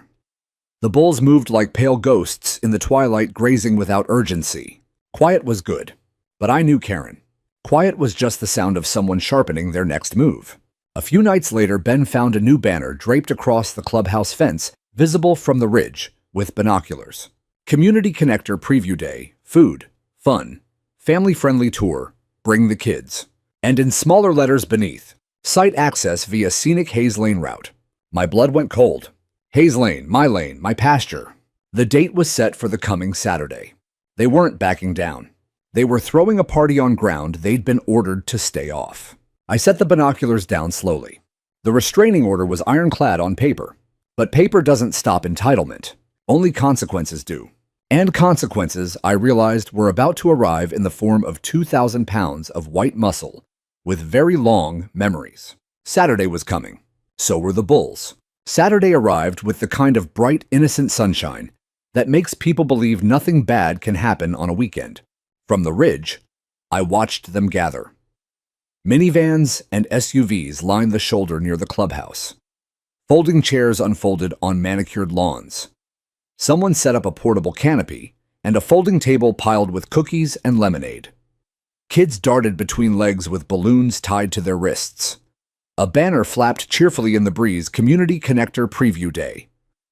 [SPEAKER 1] The bulls moved like pale ghosts in the twilight, grazing without urgency. Quiet was good, but I knew Karen. Quiet was just the sound of someone sharpening their next move. A few nights later, Ben found a new banner draped across the clubhouse fence, visible from the ridge, with binoculars. "Community Connector Preview Day, food, fun, family-friendly tour, bring the kids." And in smaller letters beneath, "Site access via scenic Hayes Lane route." My blood went cold. Hayes Lane, my pasture. The date was set for the coming Saturday. They weren't backing down. They were throwing a party on ground they'd been ordered to stay off. I set the binoculars down slowly. The restraining order was ironclad on paper. But paper doesn't stop entitlement. Only consequences do. And consequences, I realized, were about to arrive in the form of 2,000 pounds of white muscle with very long memories. Saturday was coming. So were the bulls. Saturday arrived with the kind of bright, innocent sunshine that makes people believe nothing bad can happen on a weekend. From the ridge, I watched them gather. Minivans and SUVs lined the shoulder near the clubhouse. Folding chairs unfolded on manicured lawns. Someone set up a portable canopy and a folding table piled with cookies and lemonade. Kids darted between legs with balloons tied to their wrists. A banner flapped cheerfully in the breeze, "Community Connector Preview Day.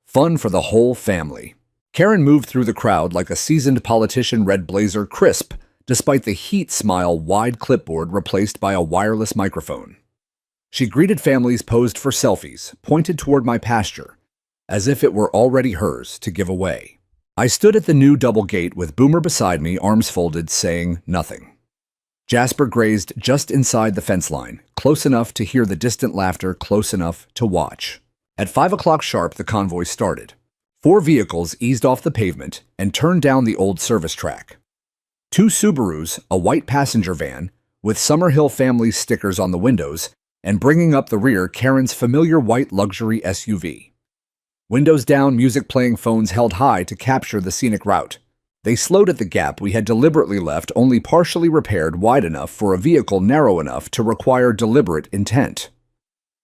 [SPEAKER 1] Fun for the whole family." Karen moved through the crowd like a seasoned politician, red blazer crisp, despite the heat smile wide clipboard replaced by a wireless microphone. She greeted families, posed for selfies, pointed toward my pasture, as if it were already hers to give away. I stood at the new double gate with Boomer beside me, arms folded, saying nothing. Jasper grazed just inside the fence line, close enough to hear the distant laughter, close enough to watch. At 5 o'clock sharp, the convoy started. 4 vehicles eased off the pavement and turned down the old service track. 2 Subarus, a white passenger van, with Summerhill family stickers on the windows, and bringing up the rear, Karen's familiar white luxury SUV. Windows down, music playing, phones held high to capture the scenic route. They slowed at the gap we had deliberately left, only partially repaired, wide enough for a vehicle narrow enough to require deliberate intent.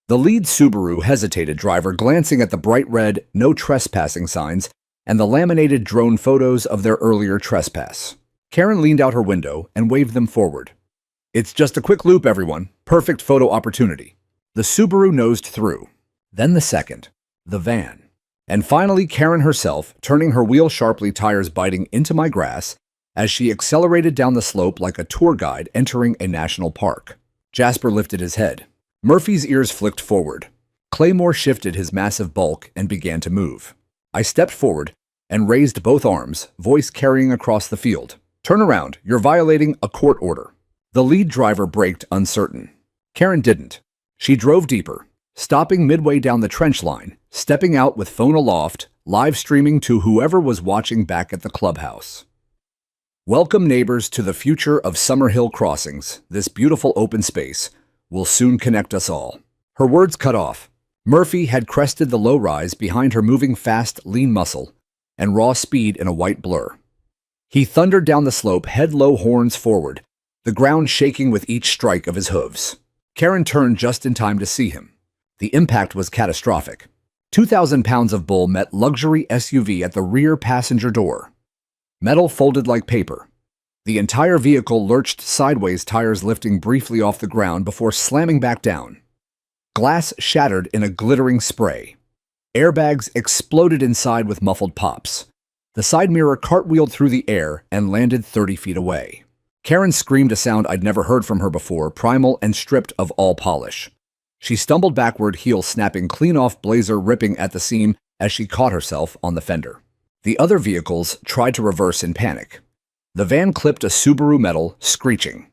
[SPEAKER 1] The lead Subaru hesitated, driver glancing at the bright red "No Trespassing" signs and the laminated drone photos of their earlier trespass. Karen leaned out her window and waved them forward. "It's just a quick loop, everyone. Perfect photo opportunity." The Subaru nosed through. Then the second, the van. And finally Karen herself, turning her wheel sharply, tires biting into my grass as she accelerated down the slope like a tour guide entering a national park. Jasper lifted his head. Murphy's ears flicked forward. Claymore shifted his massive bulk and began to move. I stepped forward and raised both arms, voice carrying across the field. "Turn around, you're violating a court order." The lead driver braked, uncertain. Karen didn't. She drove deeper, stopping midway down the trench line, stepping out with phone aloft, live streaming to whoever was watching back at the clubhouse. "Welcome, neighbors, to the future of Summerhill Crossings. This beautiful open space will soon connect us all." Her words cut off. Murphy had crested the low rise behind her, moving fast, lean muscle, and raw speed in a white blur. He thundered down the slope, head low, horns forward, the ground shaking with each strike of his hooves. Karen turned just in time to see him. The impact was catastrophic. 2,000 pounds of bull met luxury SUV at the rear passenger door. Metal folded like paper. The entire vehicle lurched sideways, tires lifting briefly off the ground before slamming back down. Glass shattered in a glittering spray. Airbags exploded inside with muffled pops. The side mirror cartwheeled through the air and landed 30 feet away. Karen screamed a sound I'd never heard from her before, primal and stripped of all polish. She stumbled backward, heel snapping clean off, blazer ripping at the seam as she caught herself on the fender. The other vehicles tried to reverse in panic. The van clipped a Subaru metal, screeching.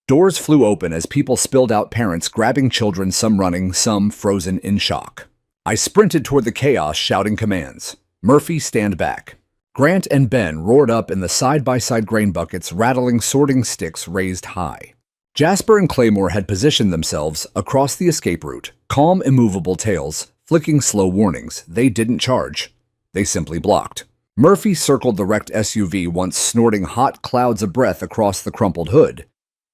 [SPEAKER 1] Doors flew open as people spilled out, parents grabbing children, some running, some frozen in shock. I sprinted toward the chaos, shouting commands. Murphy, stand back. Grant and Ben roared up in the side-by-side grain buckets, rattling sorting sticks raised high. Jasper and Claymore had positioned themselves across the escape route, calm, immovable tails, flicking slow warnings. They didn't charge. They simply blocked. Murphy circled the wrecked SUV, once snorting hot clouds of breath across the crumpled hood,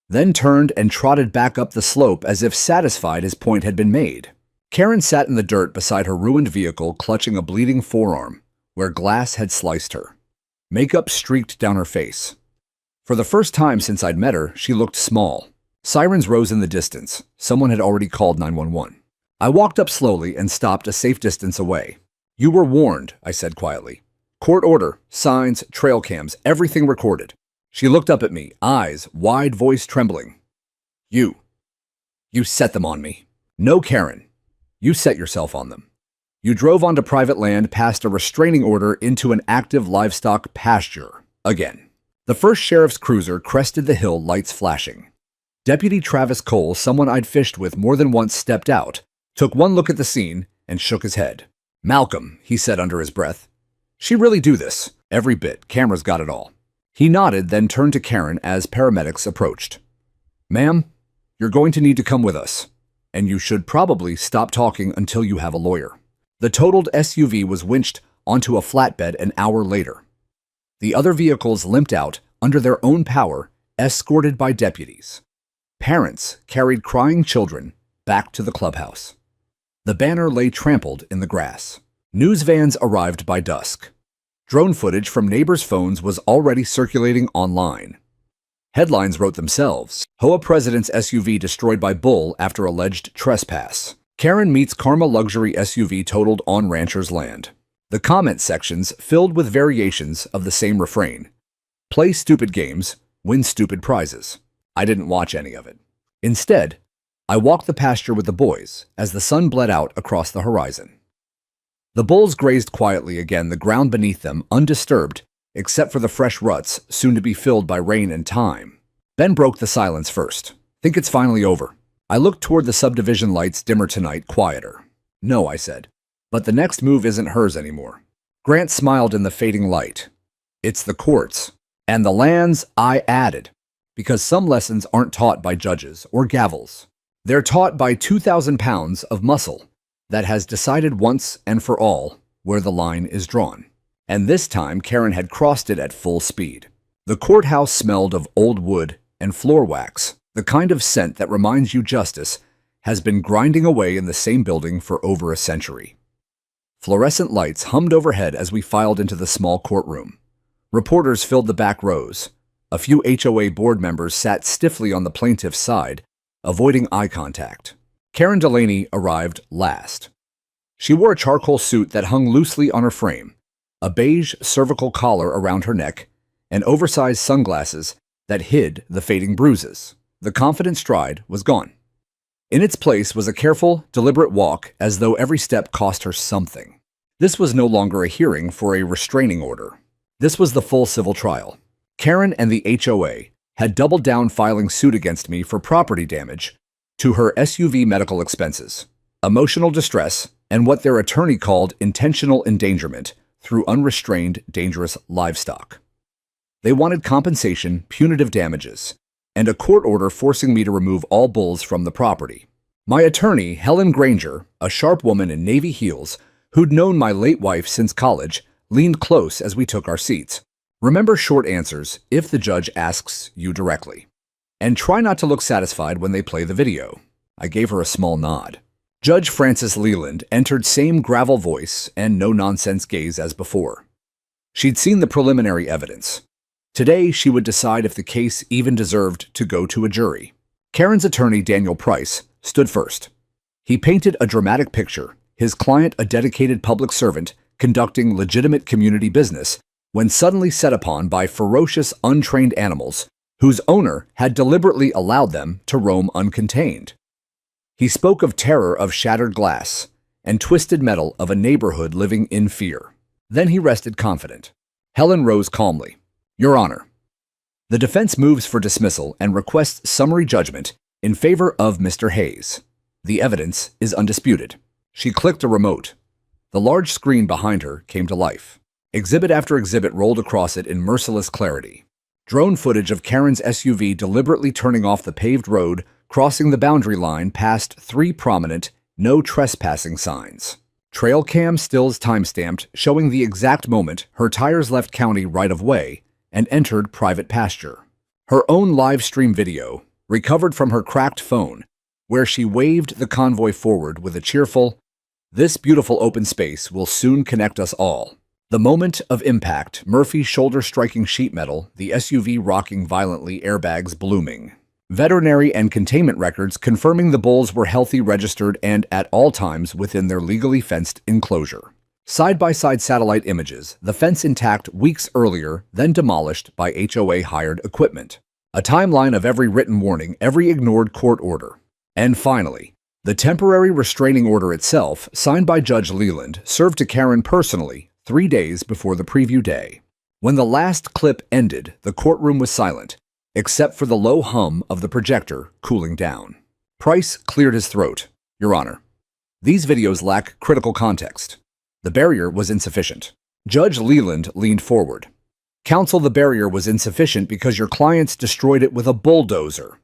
[SPEAKER 1] then turned and trotted back up the slope as if satisfied his point had been made. Karen sat in the dirt beside her ruined vehicle, clutching a bleeding forearm where glass had sliced her. Makeup streaked down her face. For the first time since I'd met her, she looked small. Sirens rose in the distance. Someone had already called 911. I walked up slowly and stopped a safe distance away. You were warned, I said quietly. Court order, signs, trail cams, everything recorded. She looked up at me, eyes wide, voice trembling. You set them on me. No, Karen. You set yourself on them. You drove onto private land, past a restraining order, into an active livestock pasture. Again. The first sheriff's cruiser crested the hill, lights flashing. Deputy Travis Cole, someone I'd fished with more than once, stepped out, took one look at the scene, and shook his head. Malcolm, he said under his breath. She really do this? Every bit. Cameras got it all. He nodded, then turned to Karen as paramedics approached. Ma'am, you're going to need to come with us, and you should probably stop talking until you have a lawyer. The totaled SUV was winched onto a flatbed an hour later. The other vehicles limped out under their own power, escorted by deputies. Parents carried crying children back to the clubhouse. The banner lay trampled in the grass. News vans arrived by dusk. Drone footage from neighbors' phones was already circulating online. Headlines wrote themselves. HOA President's SUV destroyed by bull after alleged trespass. Karen meets Karma luxury SUV totaled on rancher's land. The comment sections filled with variations of the same refrain. Play stupid games, win stupid prizes. I didn't watch any of it. Instead, I walked the pasture with the boys as the sun bled out across the horizon. The bulls grazed quietly again, the ground beneath them undisturbed, except for the fresh ruts soon to be filled by rain and time. Ben broke the silence first. Think it's finally over. I looked toward the subdivision lights, dimmer tonight, quieter. No, I said. But the next move isn't hers anymore. Grant smiled in the fading light. It's the courts. And the lands, I added. Because some lessons aren't taught by judges or gavels. They're taught by 2,000 pounds of muscle that has decided once and for all where the line is drawn. And this time, Karen had crossed it at full speed. The courthouse smelled of old wood and floor wax, the kind of scent that reminds you justice has been grinding away in the same building for over a century. Fluorescent lights hummed overhead as we filed into the small courtroom. Reporters filled the back rows. A few HOA board members sat stiffly on the plaintiff's side, avoiding eye contact. Karen Delaney arrived last. She wore a charcoal suit that hung loosely on her frame, a beige cervical collar around her neck, and oversized sunglasses that hid the fading bruises. The confident stride was gone. In its place was a careful, deliberate walk, as though every step cost her something. This was no longer a hearing for a restraining order. This was the full civil trial. Karen and the HOA had doubled down, filing suit against me for property damage to her SUV, medical expenses, emotional distress, and what their attorney called intentional endangerment through unrestrained, dangerous livestock. They wanted compensation, punitive damages, and a court order forcing me to remove all bulls from the property. My attorney, Helen Granger, a sharp woman in navy heels who'd known my late wife since college, leaned close as we took our seats. Remember short answers if the judge asks you directly. And try not to look satisfied when they play the video. I gave her a small nod. Judge Frances Leland entered, same gravel voice and no-nonsense gaze as before. She'd seen the preliminary evidence. Today, she would decide if the case even deserved to go to a jury. Karen's attorney, Daniel Price, stood first. He painted a dramatic picture, his client a dedicated public servant conducting legitimate community business, when suddenly set upon by ferocious, untrained animals whose owner had deliberately allowed them to roam uncontained. He spoke of terror of shattered glass and twisted metal of a neighborhood living in fear. Then he rested confident. Helen rose calmly. Your Honor, the defense moves for dismissal and requests summary judgment in favor of Mr. Hayes. The evidence is undisputed. She clicked a remote. The large screen behind her came to life. Exhibit after exhibit rolled across it in merciless clarity. Drone footage of Karen's SUV deliberately turning off the paved road, crossing the boundary line past 3 prominent no trespassing signs. Trail cam stills timestamped, showing the exact moment her tires left county right-of-way and entered private pasture. Her own live stream video, recovered from her cracked phone, where she waved the convoy forward with a cheerful, "This beautiful open space will soon connect us all." The moment of impact, Murphy's shoulder striking sheet metal, the SUV rocking violently, airbags blooming. Veterinary and containment records confirming the bulls were healthy, registered, and at all times within their legally fenced enclosure. Side-by-side satellite images, the fence intact weeks earlier, then demolished by HOA hired equipment. A timeline of every written warning, every ignored court order. And finally, the temporary restraining order itself, signed by Judge Leland, served to Karen personally 3 days before the preview day. When the last clip ended, the courtroom was silent, except for the low hum of the projector cooling down. Price cleared his throat. Your Honor, these videos lack critical context. The barrier was insufficient. Judge Leland leaned forward. Counsel, the barrier was insufficient because your clients destroyed it with a bulldozer.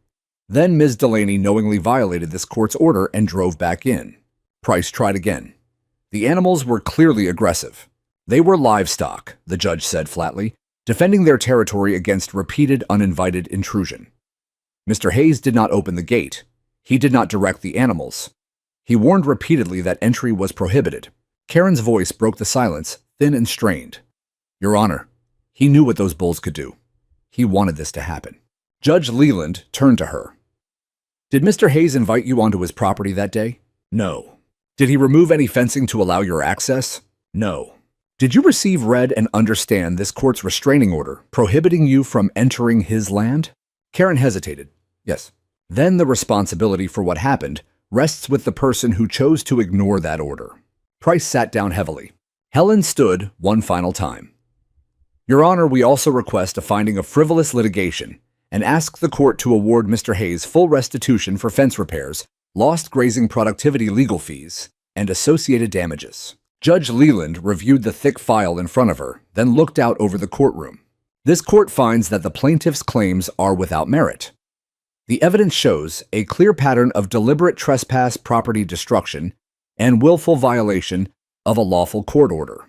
[SPEAKER 1] Then Ms. Delaney knowingly violated this court's order and drove back in. Price tried again. The animals were clearly aggressive. They were livestock, the judge said flatly, defending their territory against repeated uninvited intrusion. Mr. Hayes did not open the gate. He did not direct the animals. He warned repeatedly that entry was prohibited. Karen's voice broke the silence, thin and strained. Your Honor, he knew what those bulls could do. He wanted this to happen. Judge Leland turned to her. Did Mr. Hayes invite you onto his property that day? No. Did he remove any fencing to allow your access? No. Did you receive, read, and understand this court's restraining order prohibiting you from entering his land? Karen hesitated. Yes. Then the responsibility for what happened rests with the person who chose to ignore that order. Price sat down heavily. Helen stood one final time. Your Honor, we also request a finding of frivolous litigation and ask the court to award Mr. Hayes full restitution for fence repairs, lost grazing productivity legal fees, and associated damages. Judge Leland reviewed the thick file in front of her, then looked out over the courtroom. This court finds that the plaintiff's claims are without merit. The evidence shows a clear pattern of deliberate trespass, property destruction, and willful violation of a lawful court order.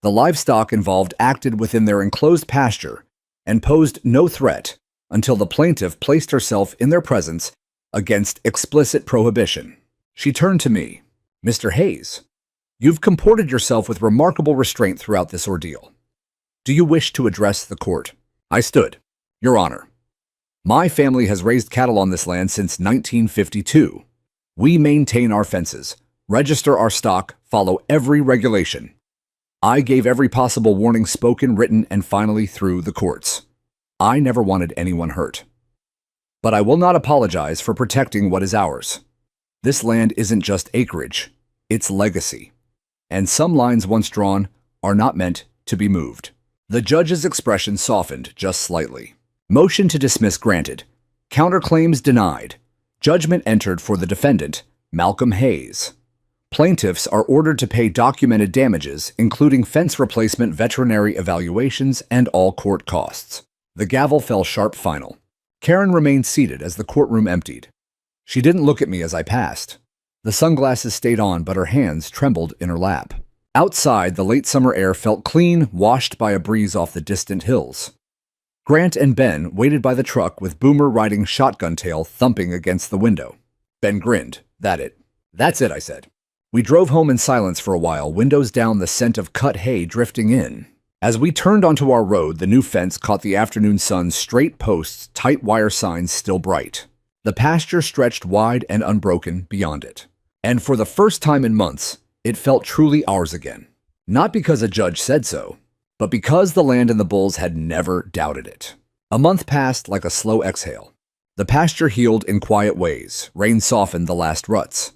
[SPEAKER 1] The livestock involved acted within their enclosed pasture and posed no threat until the plaintiff placed herself in their presence against explicit prohibition. She turned to me. Mr. Hayes, you've comported yourself with remarkable restraint throughout this ordeal. Do you wish to address the court? I stood. Your Honor, my family has raised cattle on this land since 1952. We maintain our fences, register our stock, follow every regulation. I gave every possible warning, spoken, written, and finally through the courts. I never wanted anyone hurt. But I will not apologize for protecting what is ours. This land isn't just acreage, it's legacy. And some lines once drawn are not meant to be moved. The judge's expression softened just slightly. Motion to dismiss granted. Counterclaims denied. Judgment entered for the defendant, Malcolm Hayes. Plaintiffs are ordered to pay documented damages, including fence replacement, veterinary evaluations, and all court costs. The gavel fell sharp final. Karen remained seated as the courtroom emptied. She didn't look at me as I passed. The sunglasses stayed on, but her hands trembled in her lap. Outside, the late summer air felt clean, washed by a breeze off the distant hills. Grant and Ben waited by the truck with Boomer riding shotgun tail thumping against the window. Ben grinned. That's it, I said. We drove home in silence for a while, windows down, the scent of cut hay drifting in. As we turned onto our road, the new fence caught the afternoon sun's straight posts, tight wire signs still bright. The pasture stretched wide and unbroken beyond it. And for the first time in months, it felt truly ours again. Not because a judge said so, but because the land and the bulls had never doubted it. A month passed like a slow exhale. The pasture healed in quiet ways. Rain softened the last ruts.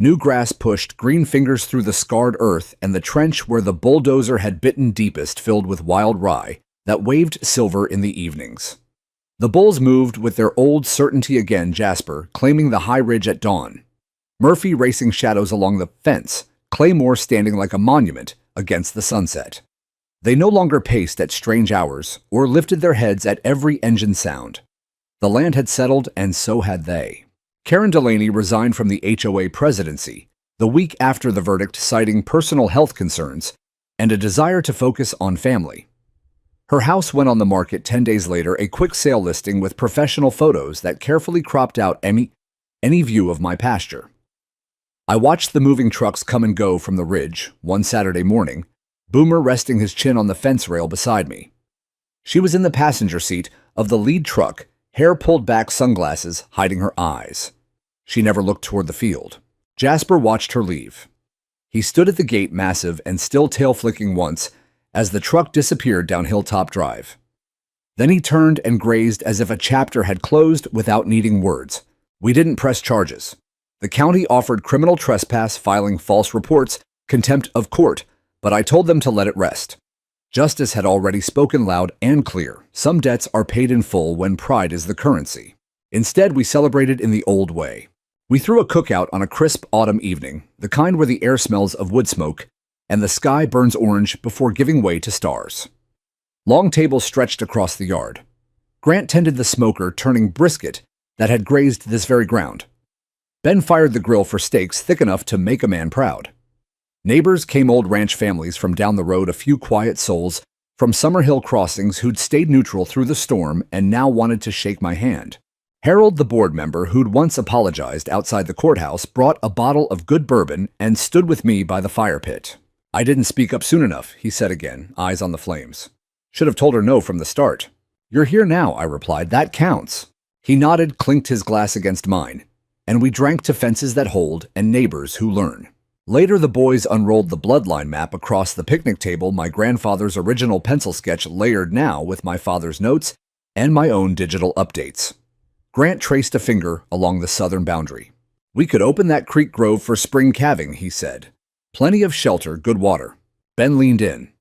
[SPEAKER 1] New grass pushed green fingers through the scarred earth, and the trench where the bulldozer had bitten deepest filled with wild rye that waved silver in the evenings. The bulls moved with their old certainty again, Jasper claiming the high ridge at dawn, Murphy racing shadows along the fence, Claymore standing like a monument against the sunset. They no longer paced at strange hours or lifted their heads at every engine sound. The land had settled, and so had they. Karen Delaney resigned from the HOA presidency the week after the verdict, citing personal health concerns and a desire to focus on family. Her house went on the market 10 days later, a quick sale listing with professional photos that carefully cropped out any view of my pasture. I watched the moving trucks come and go from the ridge one Saturday morning, Boomer resting his chin on the fence rail beside me. She was in the passenger seat of the lead truck, hair pulled back, sunglasses hiding her eyes. She never looked toward the field. Jasper watched her leave. He stood at the gate, massive and still tail-flicking once, as the truck disappeared down Hilltop Drive. Then he turned and grazed as if a chapter had closed without needing words. We didn't press charges. The county offered criminal trespass, filing false reports, contempt of court, but I told them to let it rest. Justice had already spoken loud and clear. Some debts are paid in full when pride is the currency. Instead, we celebrated in the old way. We threw a cookout on a crisp autumn evening, the kind where the air smells of wood smoke and the sky burns orange before giving way to stars. Long tables stretched across the yard. Grant tended the smoker, turning brisket that had grazed this very ground. Ben fired the grill for steaks thick enough to make a man proud. Neighbors came, old ranch families from down the road, a few quiet souls from Summerhill Crossings who'd stayed neutral through the storm and now wanted to shake my hand. Harold, the board member who'd once apologized outside the courthouse, brought a bottle of good bourbon and stood with me by the fire pit. I didn't speak up soon enough, he said again, eyes on the flames. Should have told her no from the start. You're here now, I replied. That counts. He nodded, clinked his glass against mine, and we drank to fences that hold and neighbors who learn. Later, the boys unrolled the bloodline map across the picnic table, my grandfather's original pencil sketch layered now with my father's notes and my own digital updates. Grant traced a finger along the southern boundary. We could open that creek grove for spring calving, he said. Plenty of shelter, good water. Ben leaned in.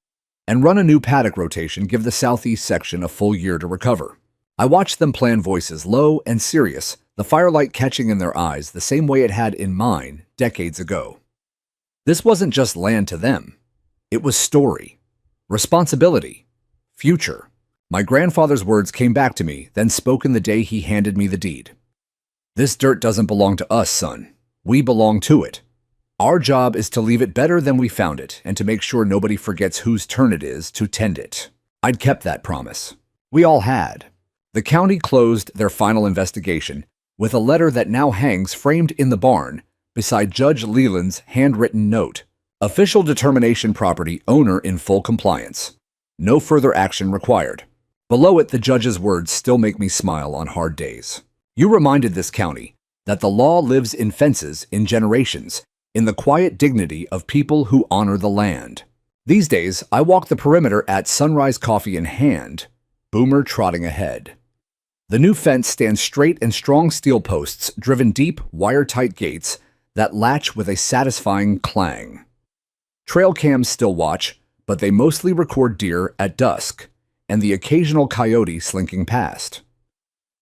[SPEAKER 1] And run a new paddock rotation, give the southeast section a full year to recover. I watched them plan, voices low and serious, the firelight catching in their eyes the same way it had in mine decades ago. This wasn't just land to them. It was story, responsibility, future. My grandfather's words came back to me, then spoken the day he handed me the deed. This dirt doesn't belong to us, son. We belong to it. Our job is to leave it better than we found it and to make sure nobody forgets whose turn it is to tend it. I'd kept that promise. We all had. The county closed their final investigation with a letter that now hangs framed in the barn beside Judge Leland's handwritten note. Official determination, property owner in full compliance. No further action required. Below it, the judge's words still make me smile on hard days. You reminded this county that the law lives in fences, in generations, in the quiet dignity of people who honor the land. These days, I walk the perimeter at sunrise, coffee in hand, Boomer trotting ahead. The new fence stands straight and strong, steel posts, driven deep, wire-tight gates that latch with a satisfying clang. Trail cams still watch, but they mostly record deer at dusk and the occasional coyote slinking past.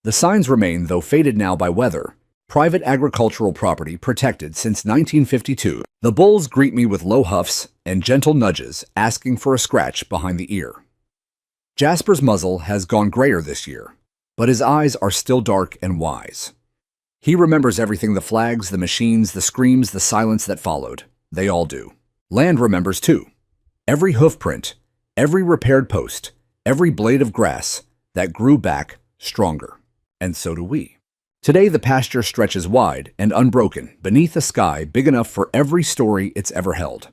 [SPEAKER 1] The signs remain, though faded now by weather. Private agricultural property protected since 1952. The bulls greet me with low huffs and gentle nudges, asking for a scratch behind the ear. Jasper's muzzle has gone grayer this year, but his eyes are still dark and wise. He remembers everything, the flags, the machines, the screams, the silence that followed. They all do. Land remembers too. Every hoofprint, every repaired post, every blade of grass that grew back stronger. And so do we. Today, the pasture stretches wide and unbroken beneath a sky big enough for every story it's ever held.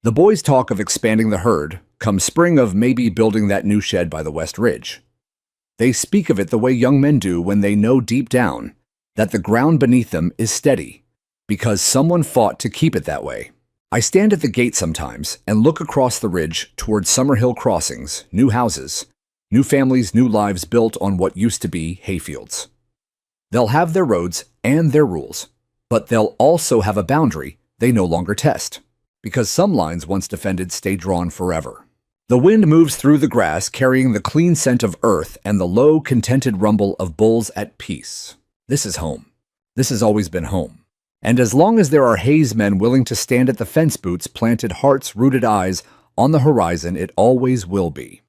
[SPEAKER 1] The boys talk of expanding the herd, come spring of maybe building that new shed by the West Ridge. They speak of it the way young men do when they know deep down that the ground beneath them is steady, because someone fought to keep it that way. I stand at the gate sometimes and look across the ridge toward Summerhill crossings, new houses, new families, new lives built on what used to be hayfields. They'll have their roads and their rules, but they'll also have a boundary they no longer test, because some lines once defended stay drawn forever. The wind moves through the grass carrying the clean scent of earth and the low, contented rumble of bulls at peace. This is home. This has always been home. And as long as there are Hayes men willing to stand at the fence boots, planted hearts, rooted eyes on the horizon, it always will be.